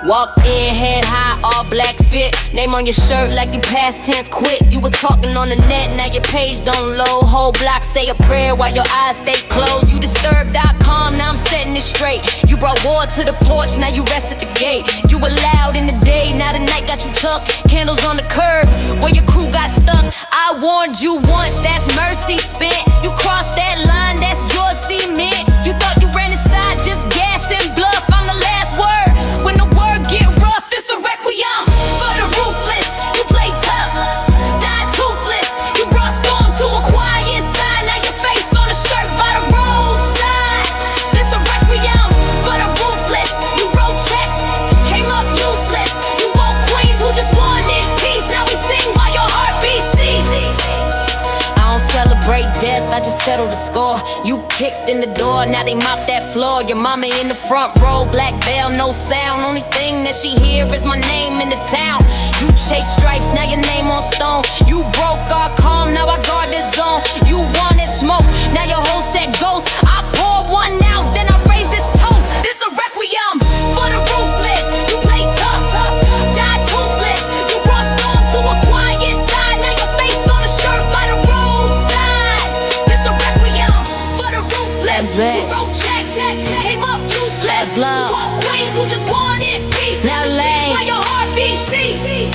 Walk in, head high, all black fit. Name on your shirt like you past tense quit. You were talking on the net, now your page don't load. Whole block say a prayer while your eyes stay closed. You disturbed.com, now I'm setting it straight. You brought war to the porch, now you rest at the gate. You were loud in the day, now the night got you tucked. Candles on the curb, where your crew got stuck. I warned you once, that's mercy spent. You crossed that line, that's your cement. You thought you ran inside, just gas and bluff. I'm the last word, when the word get rough. This a requiem for the ruthless. You play tough, die toothless. You brought storms to a quiet side. Now your face on a shirt by the roadside. This a requiem for the ruthless. You wrote checks, came up useless. You want queens who just wanted peace. Now we sing while your heartbeat ceases. I don't celebrate death, I just settle the score. You kicked in the door, now they mop that floor. Your mama in the front row, black veil, no sound. Only thing that she hear is my name in the town. You chase stripes, now your name on stone. You broke our calm, now I guard this zone. You wanted smoke, now your whole set ghost. I pour one out, then I raise this toast. This a requiem for the ruthless. You play tough, die toothless. You brought storms to a quiet side. Now your face on a shirt by the roadside. This a requiem for the ruthless. You wrote checks, came up useless. Love. You want queens who just wanted peace. Now lay while your heartbeat cease.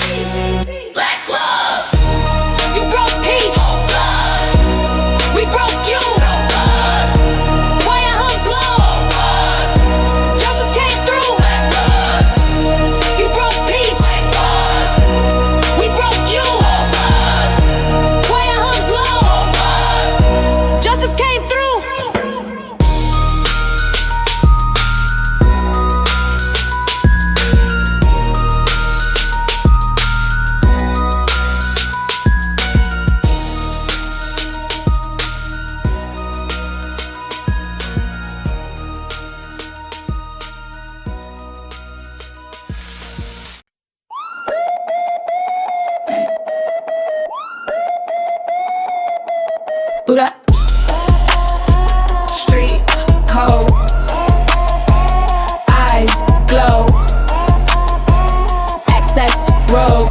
Black love. You broke peace. We broke you. Quiet hums low. Justice came through. You broke peace. We broke you. Quiet hums low. Justice came through. Buddha. Street code. Eyes glow. Access road.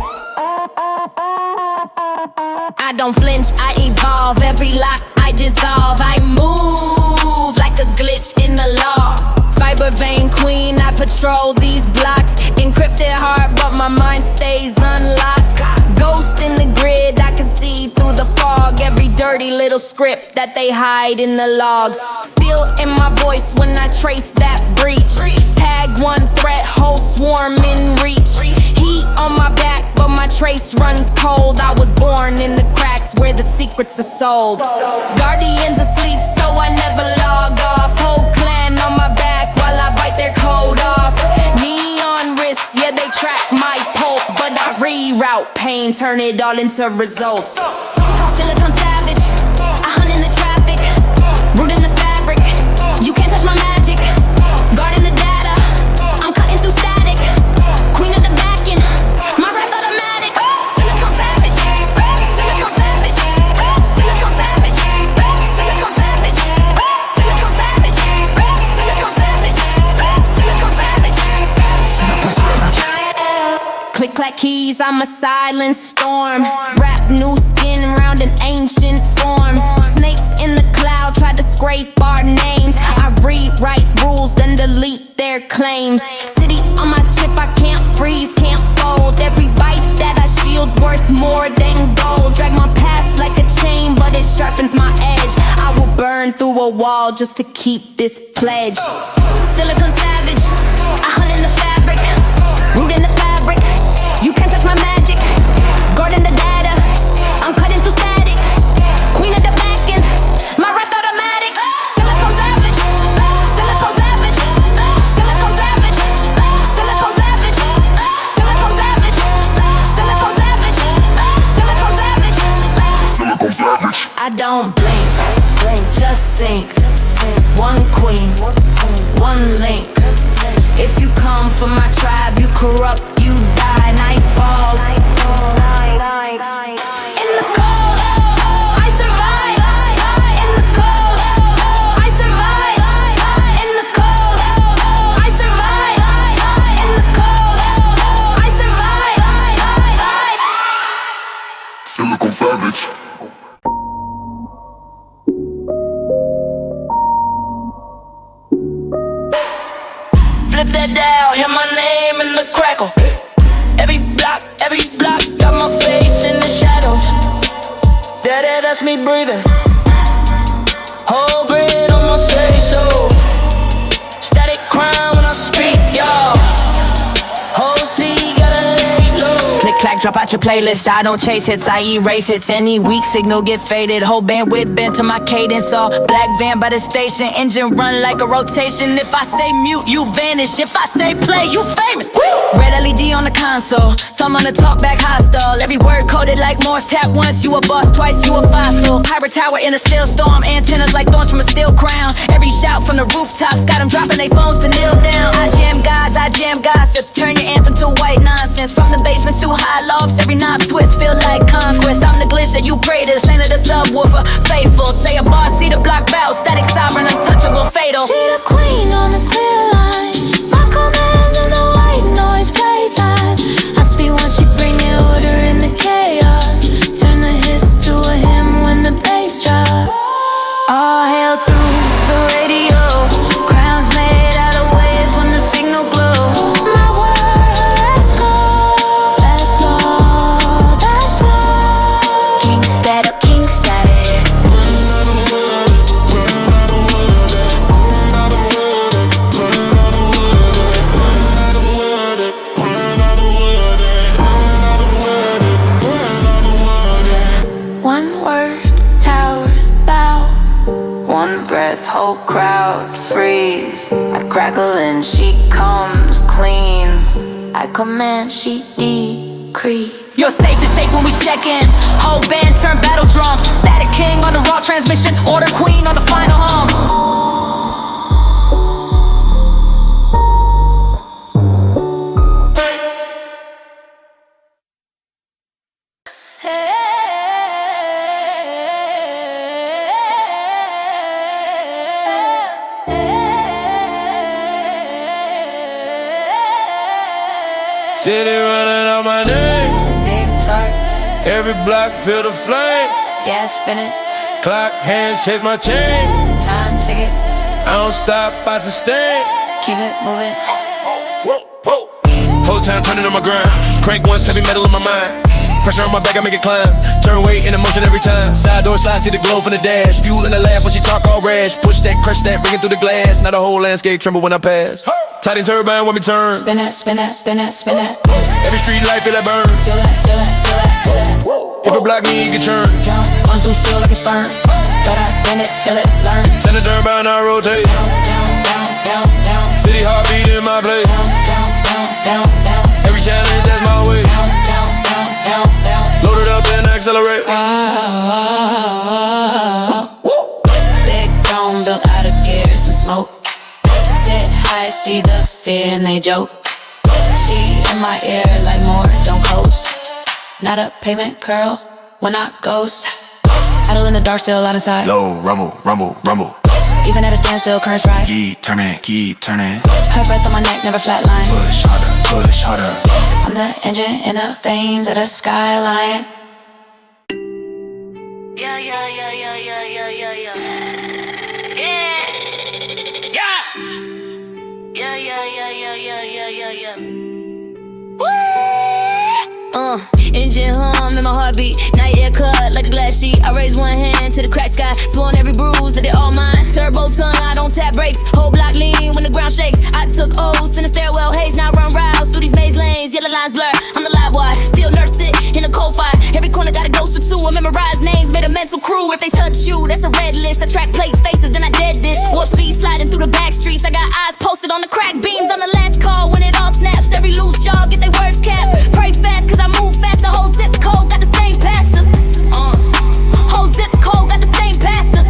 I don't flinch, I evolve. Every lock I dissolve. I move like a glitch in the law. Fiber vein queen, I patrol these blocks. Encrypted heart, but my mind stays unlocked. Ghost in the grid, I can see through the fog. Every dirty little script that they hide in the logs. Still in my voice when I trace that breach. Tag one threat, whole swarm in reach. Heat on my back, but my trace runs cold. I was born in the cracks where the secrets are sold. Guardians asleep, so I never log off. Whole clan on my back while I bite their code off. Neon wrists, yeah, they track my pulse, but I reroute pain, turn it all into results. Silicon savage, I hunt in the traffic, root in the fabric. You can't touch my magic, guarding the data. I'm cutting through static, queen of the back end, my wrath automatic. Silicon savage, silicon savage, silicon savage, silicon savage, silicon savage, silicon savage, silicon savage. Click clack keys, I'm a silent storm. Wrap new skin around an ancient form. Snakes in the cloud try to scrape our names. I rewrite rules, then delete their claims. City on my chip, I can't freeze, can't fold. Every bite that I shield worth more than gold. Drag my past like a chain, but it sharpens my edge. I will burn through a wall just to keep this pledge. Silicon savage, I hunt in the fabric, root in the fabric. You can't touch my magic, guarding the data. I'm cutting through static, queen of the back end, my wrath automatic. Silicon savage, silicon savage, silicon savage, silicon savage, silicon savage, silicon savage, silicon savage, silicon savage. I don't blink, just sink. One queen, one link. If you come for my tribe, you corrupt, you die. Night falls. In the cold, I survive. In the cold, I survive. In the cold, I survive. In the cold, I'm savage. Flip that dial, hear my name in the crackle. Every block, got my face in the shadows. That's me breathing. Whole grid on my say so. Static crime when I speak, y'all. Whole sea gotta lay low. Click, clack, drop out your playlist. I don't chase hits, I erase hits. Any weak signal get faded. Whole bandwidth bent to my cadence. All black van by the station. Engine run like a rotation. If I say mute, you vanish. If I say play, you famous. Red LED on the console. Thumb on the talk back hostile. Every word coded like Morse. Tap once, you a boss. Twice, you a fossil. Pirate tower in a steel storm. Antennas like thorns from a steel crown. Every shout from the rooftops got them dropping their phones to kneel down. I jam gossip. Turn your anthem to white nonsense. From the basement to high lofts. Every knob twist feel like conquest. I'm the glitch that you pray to. Slain of the subwoofer. Faithful. Say a bar, see the block bow. Static sovereign, untouchable, fatal. She the queen on the clear line. My commands in the white noise playtime. I speak once she bring the order in the chaos. Turn the hiss to a hymn when the bass drop. All hail through the radio. Crowns made out of waves when the signal glow. My word echo. That's law, that's law. King static, king static. One word, towers bow. One breath, whole crowd freeze. I crackle and she comes clean. I command, she decrease. Your station shake when we check in. Whole band turn battle drum. Static king on the raw transmission. Order queen on the final hum. City running out my name. Big tarp, Every block feel the flame. yeah, spin it. Clock hands chase my chain. Time ticket, I don't stop, I sustain. keep it moving. Whole time turning on my grind. Crank once, heavy metal in my mind. Pressure on my back, I make it climb. Turn weight in emotion every time. Side door slide, see the glow from the dash. Fuel in the laugh when she talk all rash. Push that, crush that, ringing through the glass. Now the whole landscape tremble when I pass. Tight in turbine when we turn. Spin that, spin that, spin that, spin that. Every street light feel that burn. Feel that, feel that, feel that, feel that. If it block me, you can churn. Jump, run through steel like a sperm. Gotta bend it till it learn. Send the turbine, I rotate. Down, down, down, down, down. City heartbeat in my place. Down, down, down, down. Every challenge, that's my way. Down, down, down, down, down. Load it up and accelerate. Big dome built out of gears and smoke. Sit high, see the fear and they joke. She in my ear like more, don't coast. Not a pavement curl, when I ghost. Idle in the dark, still out inside. Low, rumble, rumble, rumble. Even at a standstill, currents rise. Keep turning, keep turning. Her breath on my neck, never flatline. Push harder, push harder. I'm the engine in the veins of the skyline. Yeah, yeah, yeah, yeah, yeah, yeah, yeah, yeah. Yeah, yeah, yeah, yeah, yeah, yeah, yeah, yeah. Engine hum in my heartbeat. Night air cut like a glass sheet. I raise one hand to the cracked sky. Sworn every bruise that they all mine. Turbo tongue, I don't tap brakes. Whole block lean when the ground shakes. I took O's in the stairwell haze. Now run routes through these maze lanes. Yellow lines blur, I'm the live wire. Still nurse sit in a cold fire. Every corner got a ghost or two. I memorize names, made a mental crew. If they touch you, that's a red list. I track plates, faces, then I dead this. Warp speed sliding through the back streets. I got eyes posted on the crack beams. On the last call when it all snaps. Every loose jaw get their words capped. Pray fast cause I move fast. The whole zip code got the same pastor. Whole zip code got the same pastor.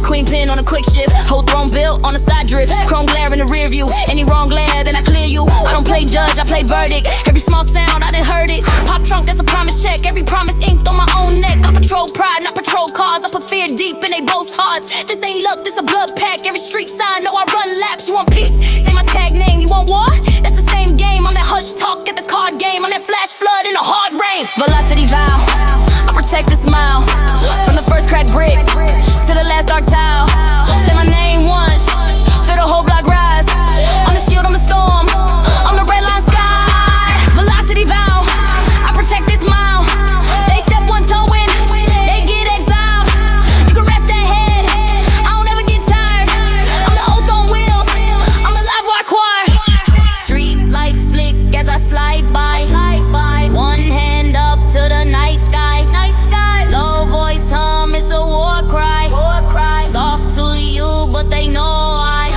Queen pin on a quick shift. Whole throne built on a side drift. Chrome glare in the rear view. Any wrong glare, then I clear you. I don't play judge, I play verdict. Every small sound, I done heard it. Pop trunk, that's a promise check. Every promise inked on my own neck. I patrol pride, not patrol cars. I put fear deep in they both hearts. This ain't luck, this a blood pack. Every street sign, know I run laps. You want peace? Say my tag name, you want war? That's the same game. I'm that hush talk at the card game. I'm that flash flood in a hard rain. Velocity vow, I protect the smile. From the first crack brick to the last dark tile. Say my name once, feel the whole block rise. On the shield, on the storm, on the red line sky. Velocity vow, I protect this mile. They step one toe in, they get exiled. You can rest that head, I don't ever get tired. I'm the oath on wheels, I'm the live wire choir. Street lights flick as I slide by. One hand up to the night sky. Low voice hum, it's a war cry. Soft to you, but they know I.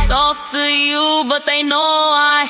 Soft to you, but they know I.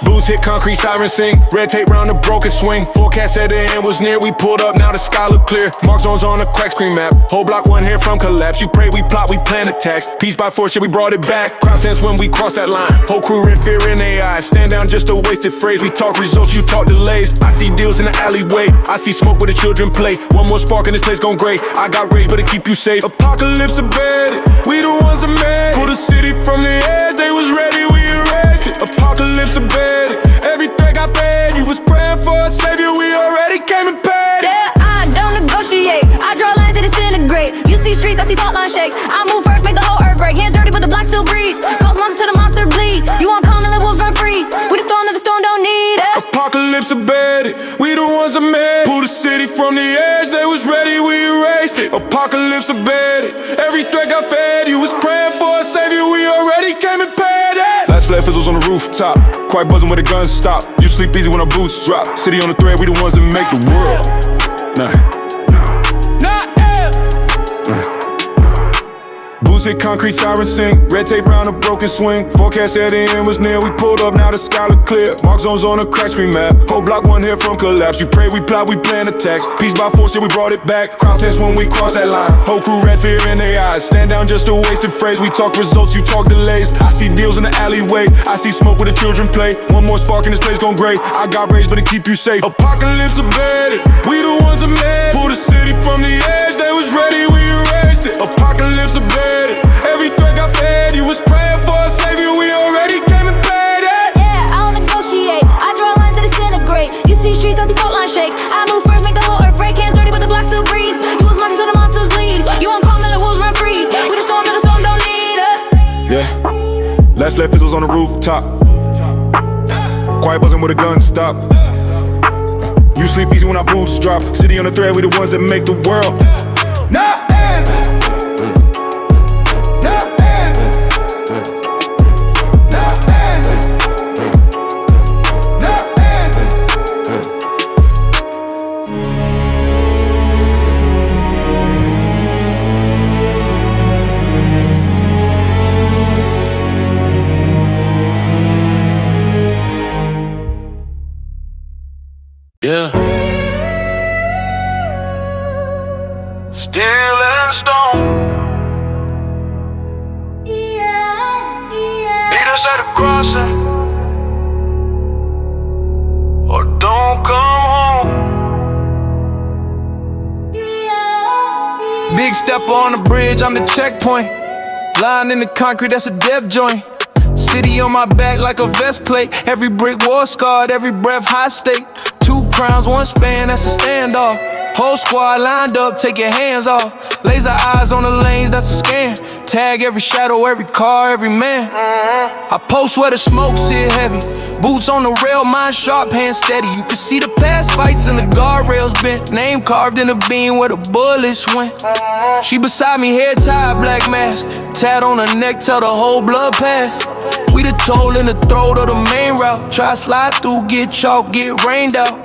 Boots hit concrete, siren sing. Red tape round the broken swing. Forecast at the end was near. We pulled up, now the sky look clear. Mark zones on a crack screen map. Whole block one here from collapse. You pray, we plot, we plan attacks. Piece by force, yeah, we brought it back. Crowd tense when we cross that line. Whole crew in fear in their eyes. Stand down, just a wasted phrase. We talk results, you talk delays. I see deals in the alleyway. I see smoke where the children play. One more spark and this place gon' gray. I got rage, but it keep you safe. Apocalypse abated. We the ones that made it. Pull the city from the edge. They was ready, we erased it. Apocalypse abated. Every threat got fed. You was praying for a savior. We already came and paid it. Yeah, I don't negotiate. I draw lines that disintegrate. You see streets, I see fault lines shake. I move first, make the whole earth break. Hands dirty, but the block still breathe. Cause monster till the monster bleed. You want calm and let wolves run free. We the storm that the storm don't need it. Apocalypse abated. We the ones that made it. Pull the city from the edge. They was ready, we erased it. Apocalypse abated. Every threat got fed. You was praying for a savior. We already came and paid it. Last flare fizzles on the rooftop. Quiet buzzing where the guns stop. You sleep easy when our boots drop. City on the thread, we the ones that make the world. Boots hit concrete, siren sing. Red tape round a broken swing. Forecast at the end was near. We pulled up, now the sky look clear. Mark zones on a crack screen map. Whole block one here from collapse. You pray, we plot, we plan attacks. Piece by force, yeah, we brought it back. Crowd tense when we cross that line. Whole crew red fear in their eyes. Stand down, just a wasted phrase. We talk results, you talk delays. I see deals in the alleyway. I see smoke where the children play. One more spark and this place gon' gray. I got rage, but it keep you safe. Apocalypse abated. We the ones that made it. Pull the city from the edge. They was ready, we erased it. Apocalypse abated. Every threat got fed. You was praying for a savior. We already came and paid it. Yeah, I don't negotiate. I draw lines that disintegrate. You see streets, I see fault lines shake. I move first, make the whole earth break. Hands dirty, but the block still breathe. You was monsters till the monsters bleed. You want calm, then the wolves run free. We the storm, that the storm don't need it. Yeah, last flare fizzles on the rooftop. Quiet buzzing where the guns stop. You sleep easy when our boots drop. City on the thread, we the ones that make the world. Yeah. Steel and stone. Meet us at the crossing, or don't come home. Big stepper on the bridge, I'm the checkpoint. Lying in the concrete, that's a death joint. City on my back like a vest plate. Every brick war scarred, every breath high stake. 2 crowns, 1 span, that's a standoff. Whole squad lined up, take your hands off. Laser eyes on the lanes, that's a scan. Tag every shadow, every car, every man. I post where the smoke sit heavy. Boots on the rail, mind sharp, hand steady. You can see the past fights and the guardrails bent. Name carved in the beam where the bullets went. She beside me, hair tied, black mask. Tat on her neck, tell the whole blood pass. We the toll in the throat of the main route. Try slide through, get chalk, get rained out.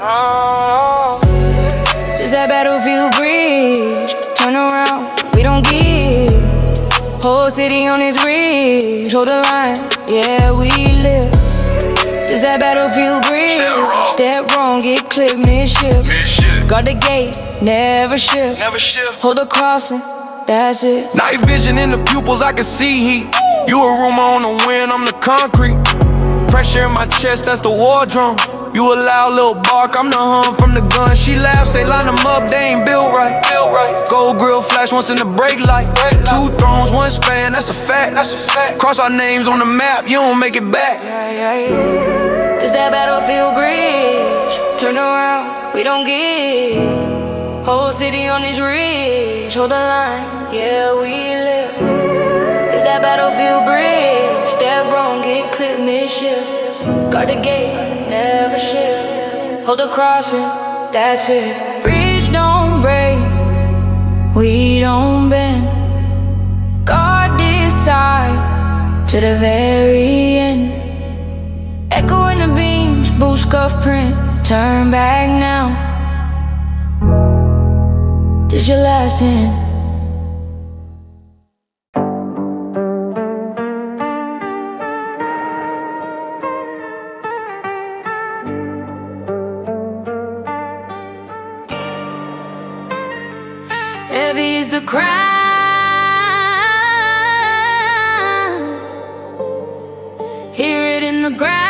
This that battlefield bridge. Turn around, we don't give. Whole city on this bridge. Hold the line, yeah, we live. Does that battlefield bridge? Step wrong, get clipped mid-ship. Guard the gate, never shift. Hold the crossing, that's it. Night vision in the pupils, I can see heat. You a rumor on the wind, I'm the concrete. Pressure in my chest, that's the war drum. You a loud little bark, I'm the hum from the gun. She laughs, say line them up, they ain't built right. Gold grill flash once in the brake light. 2 thrones, 1 span, that's a fact. Cross our names on the map, you don't make it back. Does that battlefield bridge? Turn around, we don't give. Whole city on this ridge, hold the line, yeah, we live. Does that battlefield bridge? Step wrong, get clipped mid-shift. Guard the gate, never shift. Hold the crossing, that's it. Bridge don't break, we don't bend. Guard this side to the very end. Echo in the beams, boot scuff print. Turn back now. This your last hand. Heavy is the crown. Hear it in the ground.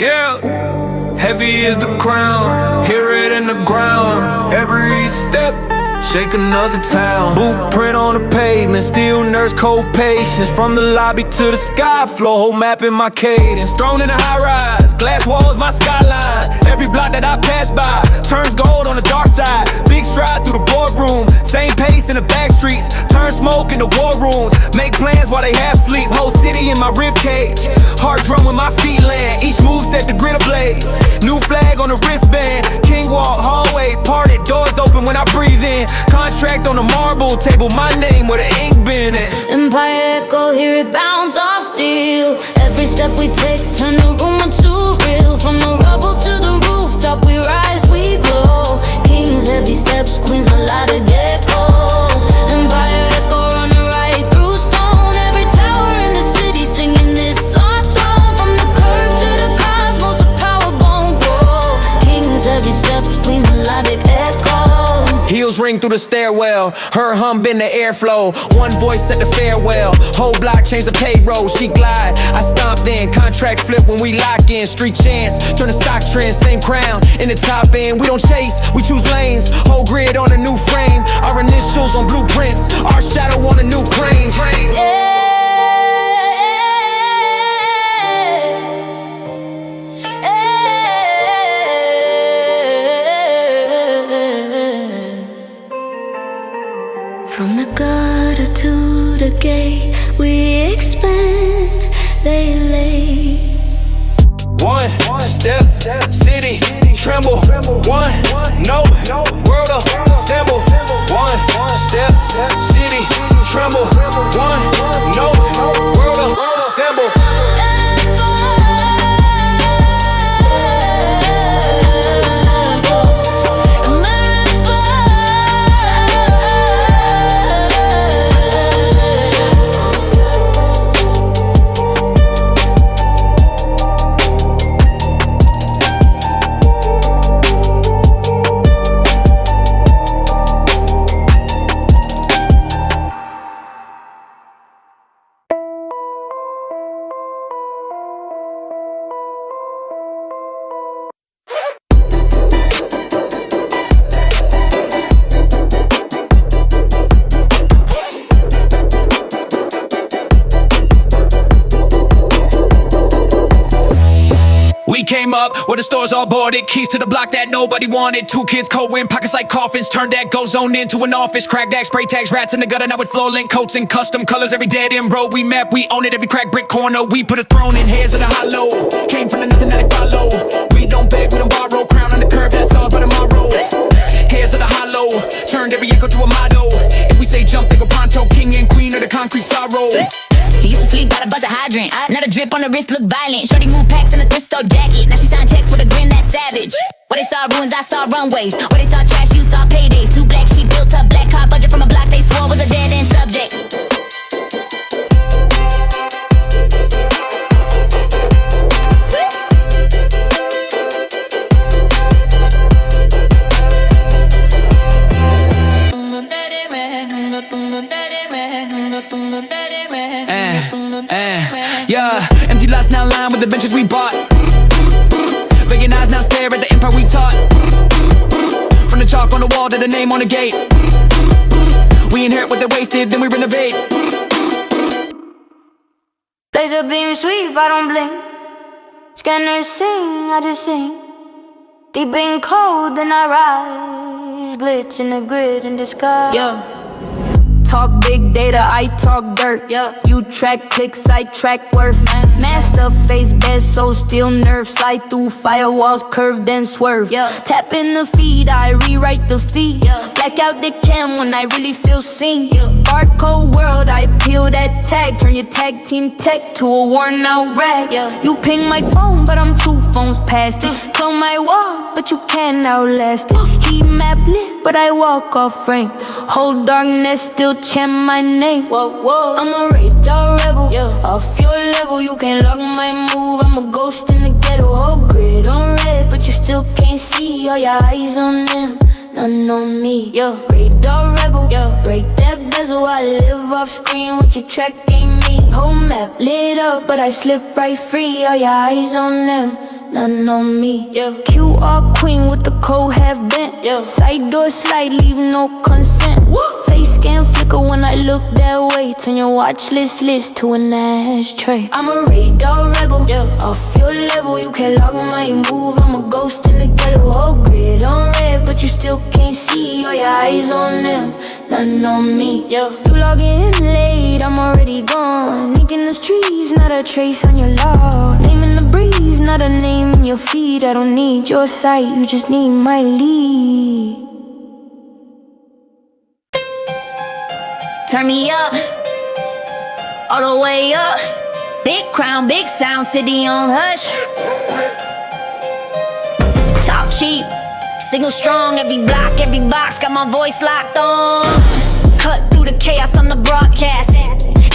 Yeah, heavy is the crown. Hear it in the ground. Every step, shake another town. Blueprint on the pavement, steel nurse cold patience. From the lobby to the sky floor, whole map in my cadence. Thrown in a high rise, glass walls my skyline. Every block that I pass by turns gold on the dark side. Big stride through the boardroom, same pace in the back streets. Turn smoke in the war rooms, make plans while they half sleep. Whole city in my rib cage, heart drum with my feet land. Each move set the grid ablaze. New flag on the wristband, king walk, hallway parted, doors open when I breathe in. Contract on the marble table, my name where the ink been at. Empire echo, hear it bounce off steel. Every step we take, turn the rumor to real. From the rubble to the rooftop, we rise, we glow. Kings, heavy steps, queens, melodic echo. Empire echo, run the right through stone. Every tower in the city singing this our throne. From the curb to the cosmos, the power gon' grow. Kings, heavy steps, queens, melodic echo. Heels ring through the stairwell, her hum been the airflow. One voice said the farewell, whole block changed the payroll. She glide, I stomped in, contract flip when we lock in. Street chance, turn the stock trend, same crown in the top end. We don't chase, we choose lanes, whole grid on a new frame. Our initials on blueprints, our shadow on a new plane. From the gutter to the gate, we expand, they lay. One step, city, tremble. One, no, world assemble. One step, city, tremble. One, no, world assemble. Came up where the stores all boarded, keys to the block that nobody wanted. 2 kids cold wind, pockets like coffins. Turned that go zone into an office. Crack that, spray tags, rats in the gutter. Now with floor link coats and custom colors. Every dead end road we map, we own it. Every crack brick corner, we put a throne in. Heirs of the hollow, came from the nothing that they follow. We don't beg, we don't borrow. Crown on the curb, that's ours by tomorrow. Heirs of the hollow, turned every echo to a motto. If we say jump, they go pronto. King and queen of the concrete sorrow. He used to sleep by the buzzer hydrant. Now the drip on the wrist look violent. Shorty move packs in a thrift store jacket. Now she signed checks with a grin that's savage. Where they saw ruins, I saw runways. Where they saw trash, you saw paydays. 2 black sheep built up black car budget from a block they swore was Yeah, empty lots now line with the benches we bought. Vacant eyes now stare at the empire we taught. From the chalk on the wall to the name on the gate. We inherit what they wasted, then we renovate. Laser beam sweep, I don't blink. Scanners sing, I just sing. Deep in cold, then I rise. Glitch in the grid in disguise. Yeah. Talk big data, I talk dirt. Yeah. You track clicks, I track worth. Master face, bed, so steel nerve. Slide through firewalls, curve, then swerve. Yeah. Tap in the feed, I rewrite the feed. Yeah. Black out the cam when I really feel seen. Yeah. Barcode world, I peel that tag. Turn your tag team tech to a worn out rag. Yeah. You ping my phone, but I'm 2 phones past it. Clone my wall, but you can't outlast it. Heat map lit, but I walk off frame. Whole darkness still chant my name. Whoa, whoa. I'm a radar rebel. Yeah. Off your level, you can't lock my move. I'm a ghost in the ghetto. Whole grid on red, but you still can't see. All your eyes on them, none on me. Yeah. Radar rebel. Yeah. Break that bezel. I live off screen. What you track ain't me. Whole map lit up, but I slip right free. All your eyes on them, none on me. Yeah. QR queen with the code half bent. Yeah. Side door slide, leave no consent. Woo. Face scan flicker when I look that way. Turn your watch list to an ashtray. I'm a radar rebel. Yeah. Off your level, you can't lock my move. I'm a ghost in the ghetto. Whole grid on red, but you still can't see. All your eyes on them, none on me. Yeah. You log in late, I'm already gone. Ink in the streets, not a trace on your log. Name in the breeze, not a name in your feed. I don't need your sight, you just need my lead. Turn me up, all the way up. Big crown, big sound, city on hush. Talk cheap, signal strong. Every block, every box, got my voice locked on. Cut through the chaos on the broadcast.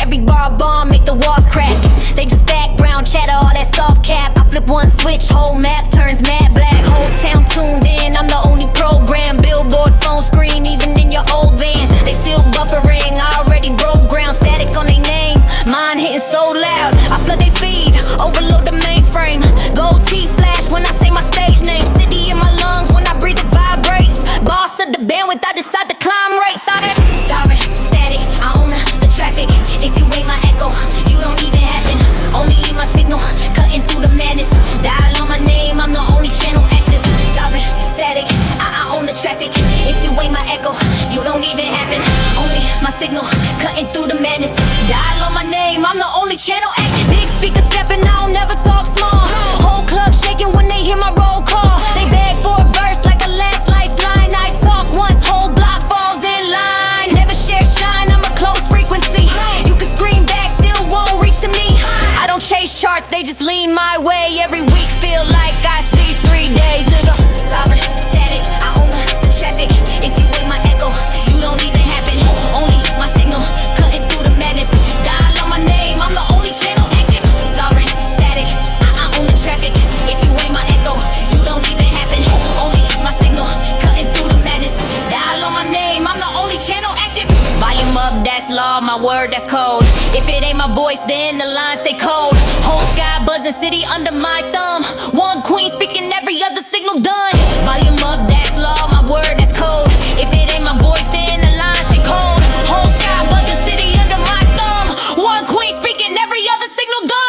Every bar bomb, make the walls crack. They just background chatter, all that soft cap. I flip one switch, whole map turns mad black. Whole town tuned in, I'm the only program. Billboard, phone screen, even in your old van. They still buffering, I already broke ground. Static on their name, mine hitting so loud. I flood they feed, overload the mainframe. Gold teeth flash when I say my stage name. City in my lungs when I breathe it vibrates. Boss of the bandwidth, I decide to climb rates. Sovereign, static, I own the traffic. If you ain't my echo, you don't even happen. Only leave my signal, cutting through the madness. Dial on my name, I'm the only channel active. Sovereign, static, I own the traffic. If you ain't my echo, you don't even happen. Only my signal, cutting through the madness. Dial on my name, I'm the only channel active. Big speaker stepping out, never talk small. Whole club shaking when they hear my roll call. They beg for a verse like a last lifeline. I talk once, whole block falls in line. Never share shine, I'm a close frequency. You can scream back, still won't reach to me. I don't chase charts, they just lean my way. Every week feel like I see 3 days, nigga. Sovereign, static, I own the traffic. If you ain't my echo, you don't even happen. Only my signal, cutting through the madness. Dial on my name, I'm the only channel active. Sovereign, static, I own the traffic. If you ain't my echo, you don't even happen. Only my signal, cutting through the madness. Dial on my name, I'm the only channel active. Volume up, that's law, my word, that's code. If it ain't my voice, then the lines stay cold. Whole sky buzzing, city under my thumb. One queen speaking, every other signal done. Volume up, that's law, my word, that's code. If it ain't my voice, then the lines stay cold. Whole sky buzzing, city under my thumb. One queen speaking, every other signal done.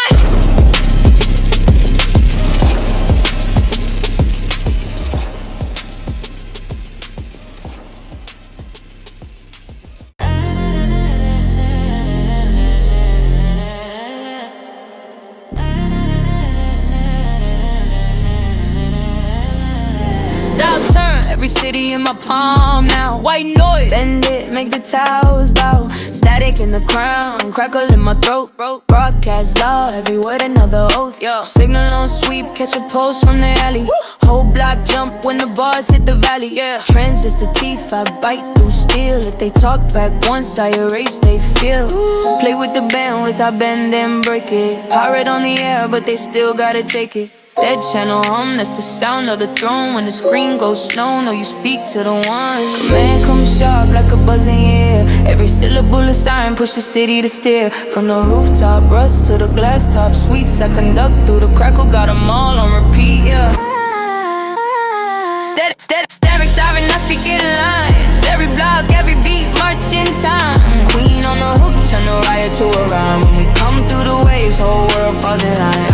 Every city in my palm now. White noise, bend it, make the towers bow. Static in the crown, crackle in my throat. Broadcast loud, every word another oath. Yo, signal on sweep, catch a pulse from the alley. Whole block jump when the bars hit the valley. Yeah, transistor teeth, I bite through steel. If they talk back once, I erase they feel. Play with the bandwidth, I bend and break it. Pirate on the air, but they still gotta take it. Dead channel that's the sound of the throne. When the screen goes slow, no, you speak to the one. Command comes sharp like a buzzing ear. Every syllable a siren, push the city to steer. From the rooftop, rust to the glass top. Sweets I conduct through the crackle, got them all on repeat, yeah. Static siren, I speak in lines. Every block, every beat, march in time. Queen on the hook, turn the riot to a rhyme. When we come through the waves, whole world falls in line.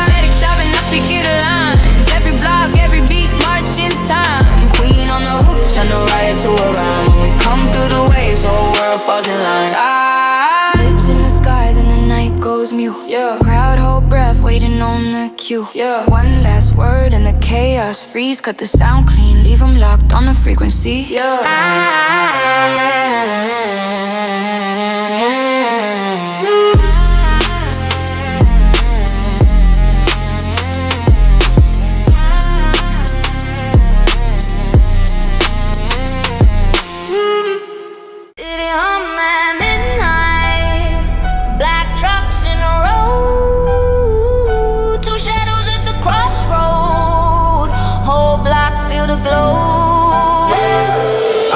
Static siren, I speak in lines. Every block, every beat, march in time. Queen on the hook, turn the riot to a rhyme. When we come through the waves, whole world falls in line. Bitch in the sky, then the night goes mute. Yeah. Crowd hold breath, waiting on the cue. Yeah. One last word and the chaos freeze. Cut the sound clean, leave them locked on the frequency. Yeah.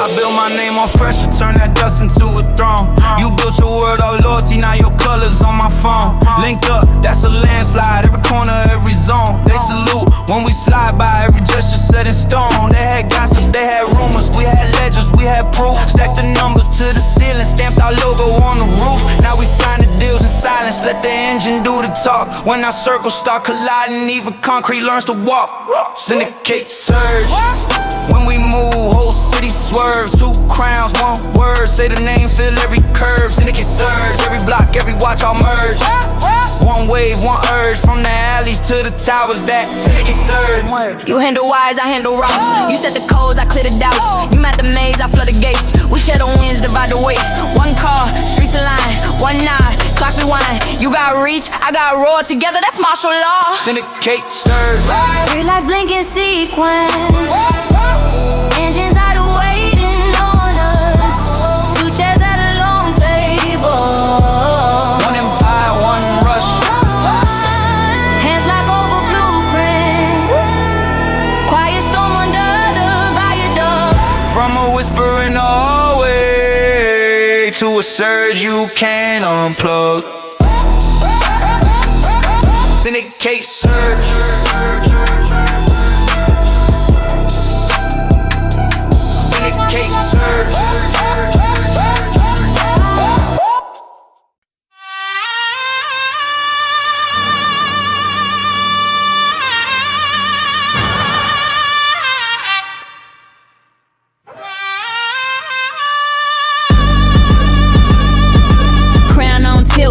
I built my name on pressure, turn that dust into a throne. You built your world off loyalty, now your colors on my phone. Link up, that's a landslide, every corner, every zone. They salute when we slide by, every gesture set in stone. They had gossip, they had rumors, we had legends, we had proof. Stacked the numbers to the ceiling, stamped our logo on the roof. Now we sign the deals in silence, let the engine do the talk. When our circles start colliding, even concrete learns to walk. Syndicate Surge, when we move, whole city swerve. Two crowns, one word, say the name, feel every curve. Syndicate Surge, every block, every watch all merge. One wave, one urge, from the alleys to the towers, that Syndicate Surge. You handle wires, I handle rocks. You set the codes, I clear the doubts. You map the maze, I flood the gates. We share the winds, divide the weight. One car, streets align, one nod, clocks rewind. You got reach, I got roar, together that's martial law. Syndicate Surge, three lights blinking sequence. Engines out of waiting on us. Two chairs at a long table. one empire, one rush. Hands lock over blueprints. Quiet storm under the viaduct. From a whisper in the hallway to a surge you can't unplug. Syndicate Surge. Syndicate Surge.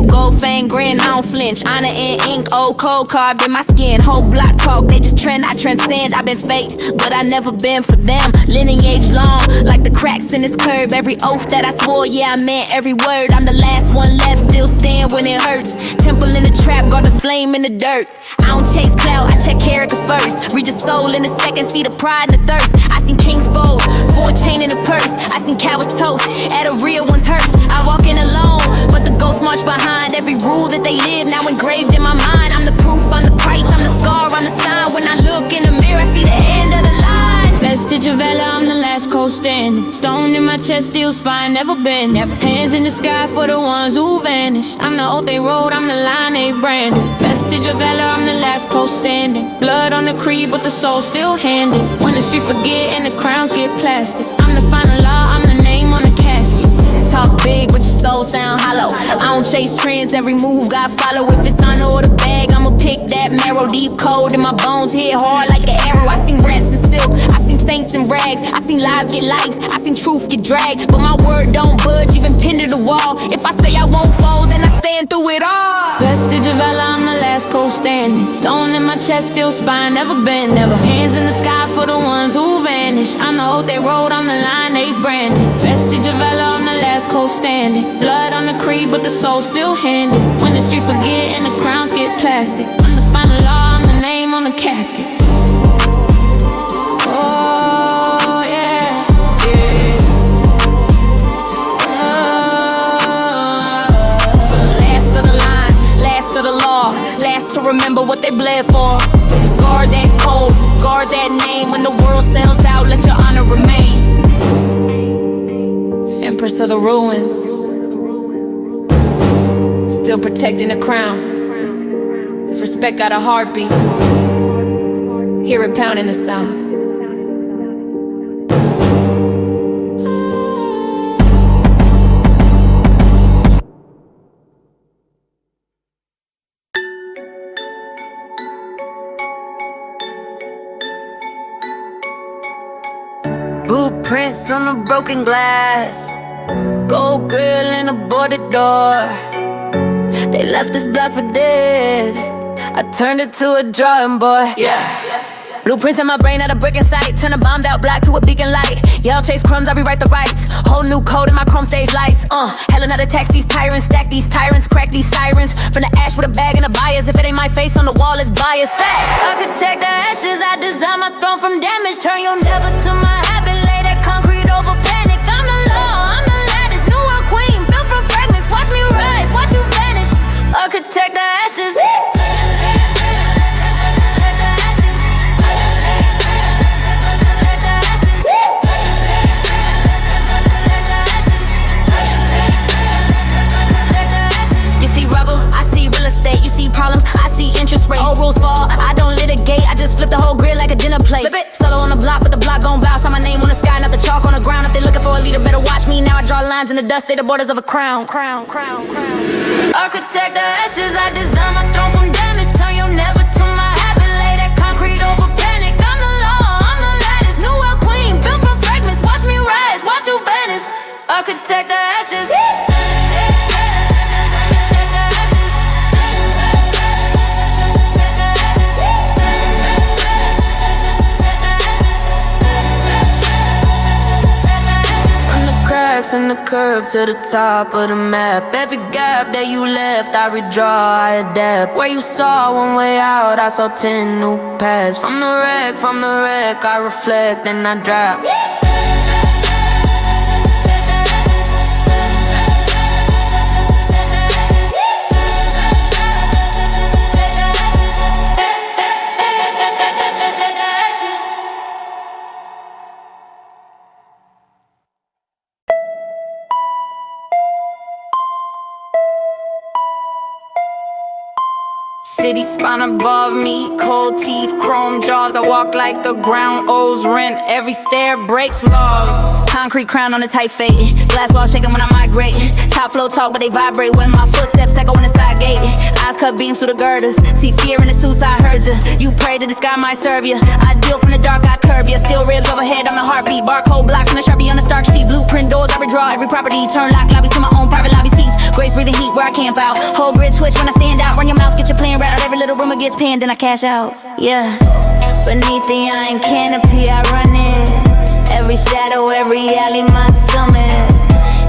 Gold fang grin, I don't flinch. Honor in ink, old cold carved in my skin. Whole block talk, they just trend, I transcend. I've been fake, but I never been for them. Lineage long, like the cracks in this curb. Every oath that I swore, yeah, I meant every word. I'm the last one left, still stand when it hurts. Temple in the trap, got the flame in the dirt. I don't chase clout, I check character first. Read your soul in a second, see the pride and the thirst. I seen kings fold, 4 chain in the purse. I seen cowards toast, at a real one's hearse. I walk in alone, but the ghosts march behind. Every rule that they live now engraved in my mind. I'm the proof, I'm the price, I'm the scar, I'm the sign. When I look in the mirror, I see the end of the line. Vestige of Valor, I'm the last cold standing. Stone in my chest, steel spine, never been. Hands in the sky for the ones who vanished. I'm the oath they wrote, I'm the line they branded. Vestige of Valor, I'm the last cold standing. Blood on the creed, but the soul still handed. When the street forget and the crowns get plastic. I'm the final law, I'm the name on the casket. Talk big, but your soul sound hollow. I don't chase trends, every move got follow. If it's honor or the bag, I'ma pick that marrow. Deep cold in my bones, hit hard like an arrow. I seen rats in silk, I seen saints in rags. I seen lies get likes, I seen truth get dragged. But my word don't budge, even pinned to the wall. If I say I won't fold, then I stand through it all. Vestige of Valor, I'm the last cold standing. Stone in my chest, steel spine, never been. Never hands in the sky for the ones who vanish. I'm the oath they wrote, I'm the line they branded. Vestige of Valor, I'm the last cold standing. Blood on the creed, but the soul still handed. When the street forget and the crowns get plastic. I'm the final law, I'm the name on the casket. Oh yeah, yeah. Last of the line, last of the law, last to remember what they bled for. that name. When the world sells out, let your honor remain. Empress of the ruins, still protecting the crown. If respect got a heartbeat, hear it pounding the sound. Blueprints on the broken glass, gold grill and a boarded door. They left this block for dead, I turned it to a drawing board. Blueprints in my brain, not a brick in sight. Turn a bombed out block to a beacon light. Y'all chase crumbs, I rewrite the rights. Whole new code in my chrome stage lights. Hella not tax these tyrants, stack these tyrants, crack these sirens. From the ash with a bag and a bias. If it ain't my face on the wall, it's bias. Facts. Architect the ashes, I design my throne from damage. Turn your never to my habit. Lay that concrete over panic. I'm the law, I'm the lattice. New world queen, built from fragments. Watch me rise, watch you vanish. Architect the ashes. You see problems, I see interest rate. Old rules fall, I don't litigate. I just flip the whole grid like a dinner plate. Flip it, solo on the block, but the block gon' bounce. Sign my name on the sky, not the chalk on the ground. If they looking for a leader, better watch me. Now I draw lines in the dust, they the borders of a crown. Architect the ashes, I design my throne from damage. Turn your never to my habit. Lay that concrete over panic. I'm the law, I'm the lattice. New world queen, built from fragments. Watch me rise, watch you vanish. Architect the ashes. And the curb to the top of the map. Every gap that you left, I redraw, I adapt. Where you saw one way out, I saw 10 new paths. From the wreck, I reflect, then I drop. City spine above me, cold teeth, chrome jaws. I walk like the ground owes rent. Every stair breaks laws. Concrete crown on a tight fade. Glass wall shaking when I migrate. Top flow talk, but they vibrate when my footsteps echo in the side gate. Eyes cut beams through the girders. See fear in the suits, I heard ya. You pray that the sky might serve ya. I deal from the dark, I curb ya. Still ribs overhead, I'm the heartbeat. Barcode blocks and a Sharpie on the stark sheet. Blueprint doors, I redraw every property. Turn lock lobbies to my own private lobby seats. Grace breathing heat where I camp out. Whole grid twitch when I stand out. Run your mouth, get your plan right out. Every little rumor gets panned, then I cash out. Yeah. Beneath the iron canopy, I run it. Every shadow, every alley, my summit.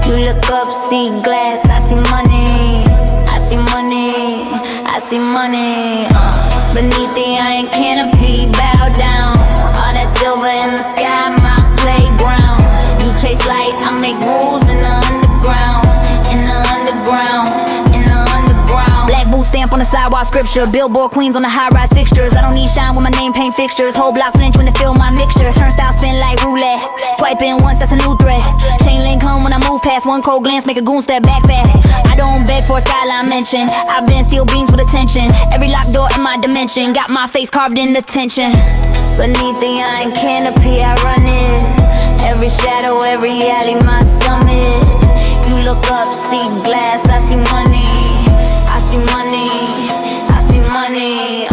You look up, see glass, I see money. I see money, I see money. Beneath the iron canopy, bow down. All that silver in the sky, my playground. You chase light, I make rules in the underground. In the underground, in the underground. Black boot stamp on the sidewalk scripture. Billboard queens on the high-rise fixtures. I don't need shine when my name paint fixtures. Whole block flinch when they feel my mixture. Turnstile spin like roulette. Swipe in once, that's a new threat. Chain link home when I move past. One cold glance, make a goon step back fast. I don't beg for a skyline mention. I've been steel beams with attention. Every locked door in my dimension. Got my face carved in the tension. Beneath the iron canopy, I run it. Every shadow, every alley, my summit. You look up, see glass, I see money. I see money, I see money.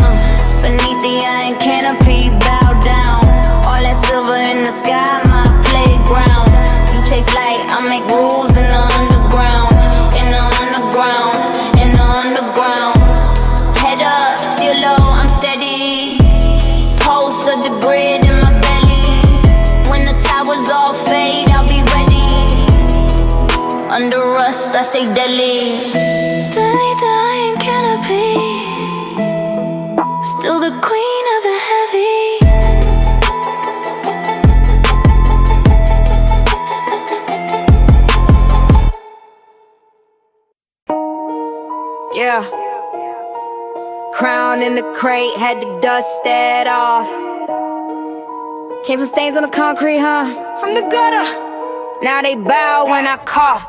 Beneath the iron canopy, bow down. All that silver in the sky, my playground. You chase light, I make rules in the underground. In the underground, in the underground. Head up, still low, I'm steady. Pulse of the grid in my belly. When the towers all fade, I'll be ready. Under rust, I stay deadly. Beneath the iron canopy, still the queen of the heavy. Yeah. Crown in the crate, had to dust that off. Came from stains on the concrete, huh? From the gutter. Now they bow when I cough.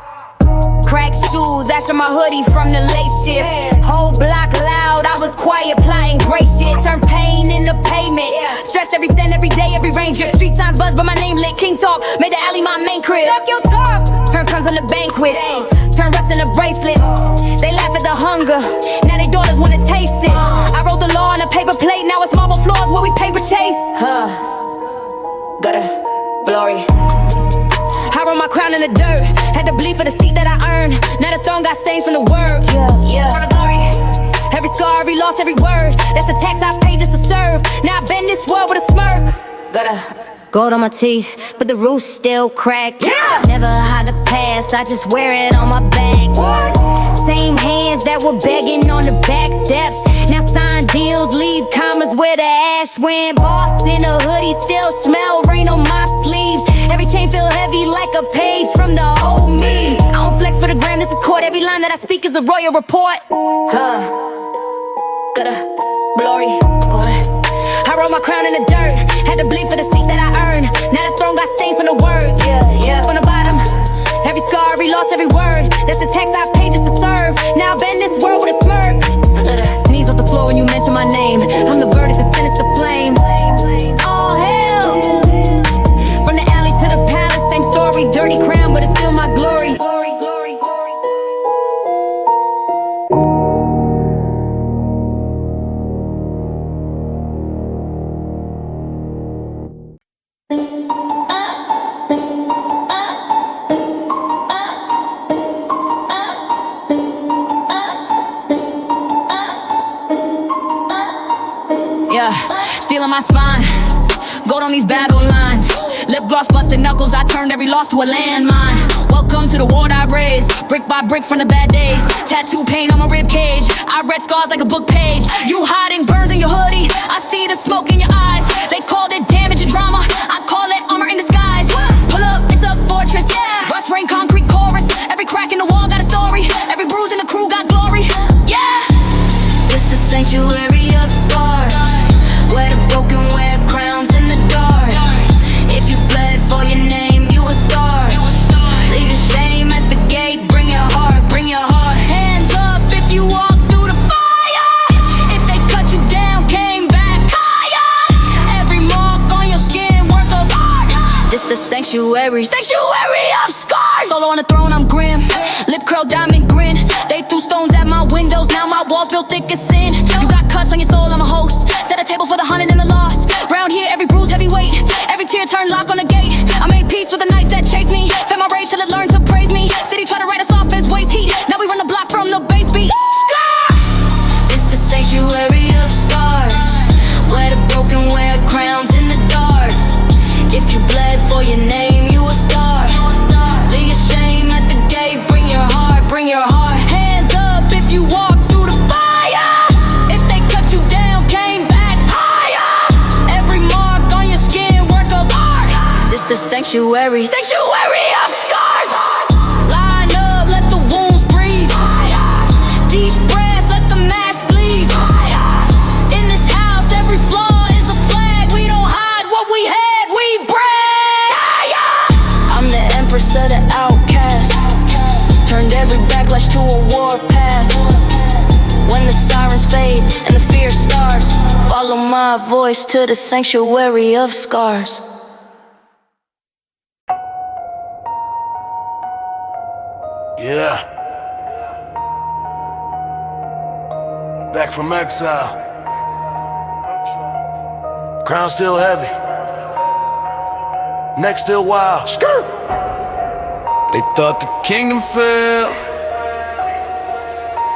Crack shoes, ash on my hoodie from the late shift. Whole block loud, I was quiet, plotting great shit. Turn pain into payment. Stretched every cent, every day, every rain drip. Street signs buzz, but my name lit. King talk, made the alley my main crib. Talk your talk. Turn crumbs on the banquets. Turn rust into bracelets. They laugh at the hunger. Now they daughters wanna taste it. I wrote the law on a paper plate. Now it's marble floors where we paper chase. Gotta glory. I roll my crown in the dirt. Had to bleed for the seat that I earned. Now the throne got stains from the work. Yeah. For the glory. Every scar, every loss, every word. That's the tax I paid just to serve. Now I bend this world with a smirk. Gotta gold on my teeth, but the roof still cracked. Never hide the past, I just wear it on my back. Same hands that were begging on the back steps. Now sign deals, leave commas where the ash went. Boss in a hoodie, still smell rain on my sleeves. Every chain feel heavy like a page from the old me. I don't flex for the gram, this is court. Every line that I speak is a royal report. Gotta glory. I roll my crown in the dirt. Had to bleed for the seat that I earned. Now the throne got stains from the work. Yeah. From the bottom. Every scar, every loss, every word. That's the tax I paid just to serve. Now I bend this world with a smirk. Knees off the floor when you mention my name. I'm the verdict, the sentence, the flame. All hell. From the alley to the palace, same story. Dirty crown, but it's still my glory. Steel on my spine, gold on these battle lines. Lip gloss busted knuckles, I turned every loss to a landmine. Welcome to the world I raised, brick by brick from the bad days. Tattoo paint on my rib cage, I read scars like a book page. You hiding burns in your hoodie, I see the smoke in your eyes. They called it damage and drama, I call it armor in disguise. Pull up, it's a fortress, rust rain concrete chorus. Every crack in the wall got a story, every bruise in the crew got glory. It's the sanctuary of scars, where the broken wear crowns in the dark. If you bled for your name, you a star. Leave your shame at the gate, bring your heart, bring your heart. Hands up if you walk through the fire. If they cut you down, came back higher. Every mark on your skin, work of art. This the sanctuary of scars. Solo on the throne, I'm grim. Lip curl, diamond grin. They threw stones at my windows, now my walls built thick as sin. You got cuts on your soul, I'm a host. Set a table for the 100 and the lost. Round here, every bruise, heavy weight. Every tear turned lock on the gate. I made peace with the nights that chased me. Fed my rage till it learned to praise me. City tried to write us off as waste heat. Now we run the block from the base beat. Scar! It's the sanctuary of scars, where the broken wear crowns in the dark. If you bled for your name, you a star. Leave your shame at the gate, bring your heart, bring your heart. Hands up if you walk through the fire. If they cut you down, came back higher. Every mark on your skin, work of art. This the sanctuary of scars. Line up, let the wounds breathe. Deep breath, let the mask leave. In this house, every flaw is a flag. We don't hide what we had, we brag. I'm the empress of the outcast. Turned every backlash to a warpath. When the sirens fade and the fear starts, follow my voice to the sanctuary of scars. Yeah. Back from exile. Crown still heavy. Neck still wild. Skirt. They thought the kingdom fell.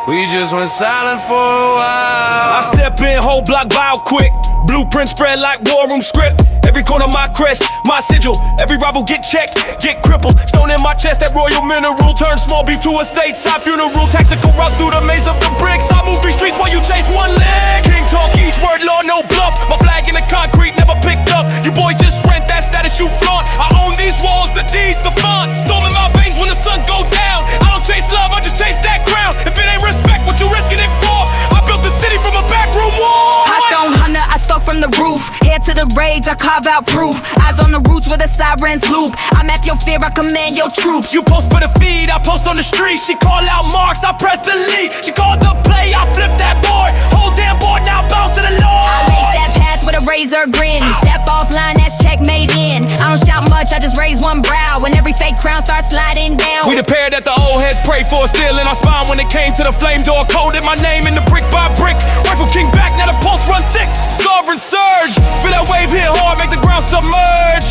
We just went silent for a while. I step in, whole block bow quick. Blueprint spread like war room script. Every corner my crest, my sigil. Every rival get checked, get crippled. Stone in my chest, that royal mineral. Turn small beef to a stateside funeral. Tactical routes through the maze of the bricks. I move 3 streets while you chase 1 leg. King talk, each word law, no bluff. My flag in the concrete, never picked up. You boys just rent that status you flaunt. I own these walls, the deeds, the fonts. Storm in my veins when the sun go down. I don't chase love, I just chase that crown. If it ain't respect, what you risking it for? I built the city from a backroom wall. I don't hunter, I stuck from the roof. Head to the rage, I carve out proof. Eyes on the roots where the sirens loop. I map your fear, I command your troops. You post for the feed, I post on the street. She call out marks, I press delete. She called the play, I flip that board. Whole damn board now bounce to the Lord. I lace that path with a razor grin. Step offline, that's checkmate in. I don't shout much, I just raise one brow. When every fake crown starts sliding down. We the pair that the old heads pray for, still in our spine when it came to the flame door. Coded my name in the brick by brick. Rifle king back, now the pulse run thick. Sovereign surge, feel that wave hit hard, make the ground submerge.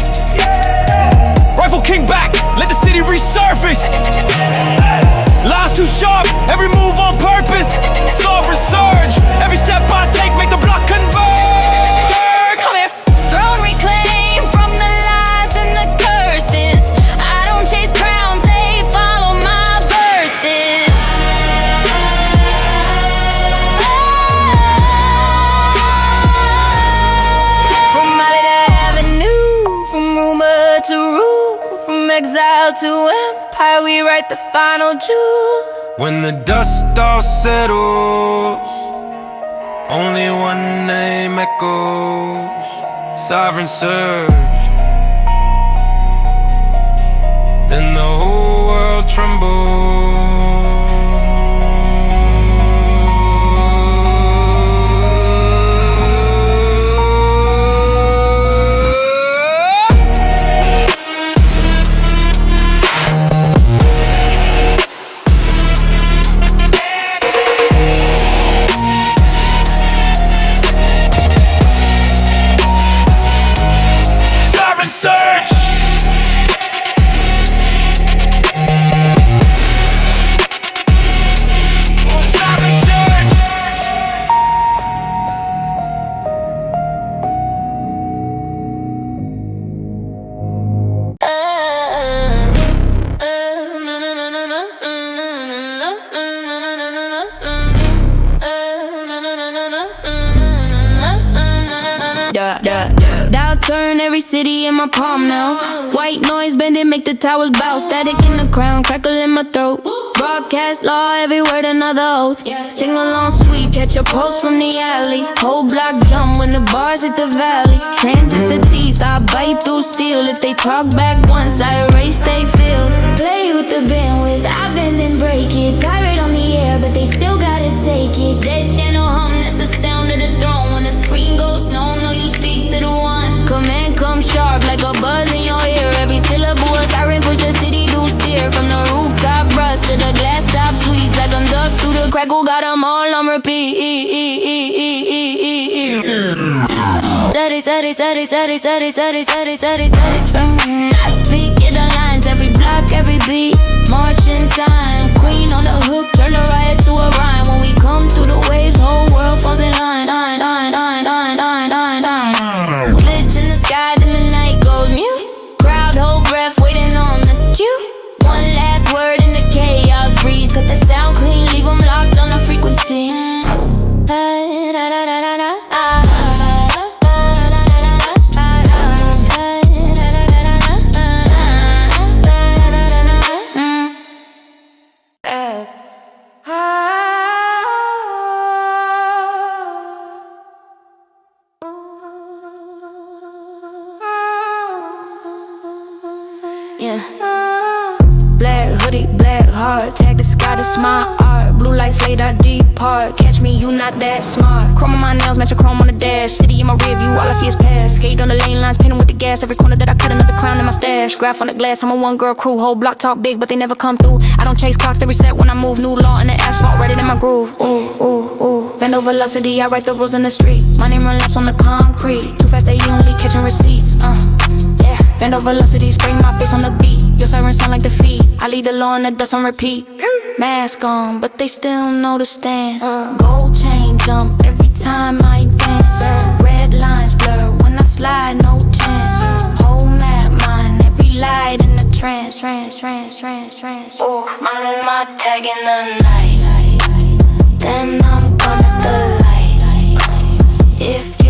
Rifle king back, let the city resurface. Lines too sharp, every move on purpose. Sovereign surge, every step I take, make the block convert. Come here. Throne reclaim from the lies and the curses. I don't chase crowns, they follow my verses. From alley to avenue, from rumor to rule, from exile to empire, we write the final jewel. When the dust all settles, only one name echoes. Sovereign surge. Then the whole world trembles. Dial turn every city in my palm now. White noise bending, make the towers bow. Static in the crown, crackle in my throat. Broadcast law, every word another oath. Sing along sweet, catch a pulse from the alley. Whole block jump when the bars hit the valley. Transist the teeth, I bite through steel. If they talk back once, I erase they feel. Play with the bandwidth, I bend and break it. Pirate on the air, but they still gotta take it. Dead channel hum, that's the sound of the throne. When the screen goes slow, no you speak to the one. Command come sharp like a buzz in your ear. Every syllable a siren, push the city do steer. From the rooftop rust to the glass top suites, I conduct through the crackle, got them all on repeat. Steady, steady, steady, steady, steady, steady, steady, steady, steady. I speak in the lines, every block, every beat. March in time, queen on the hook, turn the riot to a rhyme. When we come through the waves, whole world falls in line. Glitch in the sky, then the night goes mute. Crowd hold breath, waiting on the cue. One last word in the chaos freeze. Cut the sound clean, leave them locked on the frequency. Black hoodie, black heart. Tag the sky, that's my art. Blue lights late, I depart. Catch me, you not that smart. Chrome on my nails, match a chrome on the dash. City in my rear view, all I see is past. Skate on the lane lines, pinning with the gas. Every corner that I cut, another crown in my stash. Graph on the glass, I'm a one girl crew. Whole block talk big, but they never come through. I don't chase clocks, they reset when I move. New law in the asphalt, ready in my groove. Ooh, ooh, ooh. Vandal Velocity, I write the rules in the street. My name run laps on the concrete. Too fast, they only catching receipts. Yeah. Vandal Velocity, spray my face on the beat. Your siren sound like defeat. I leave the law in the dust on repeat. Mask on, but they still know the stance. Gold chain jump every time I advance. Red lines blur when I slide, no chance. Whole map mine, every light in the trance. Oh, my tag in the night. Then I'm gonna the light. If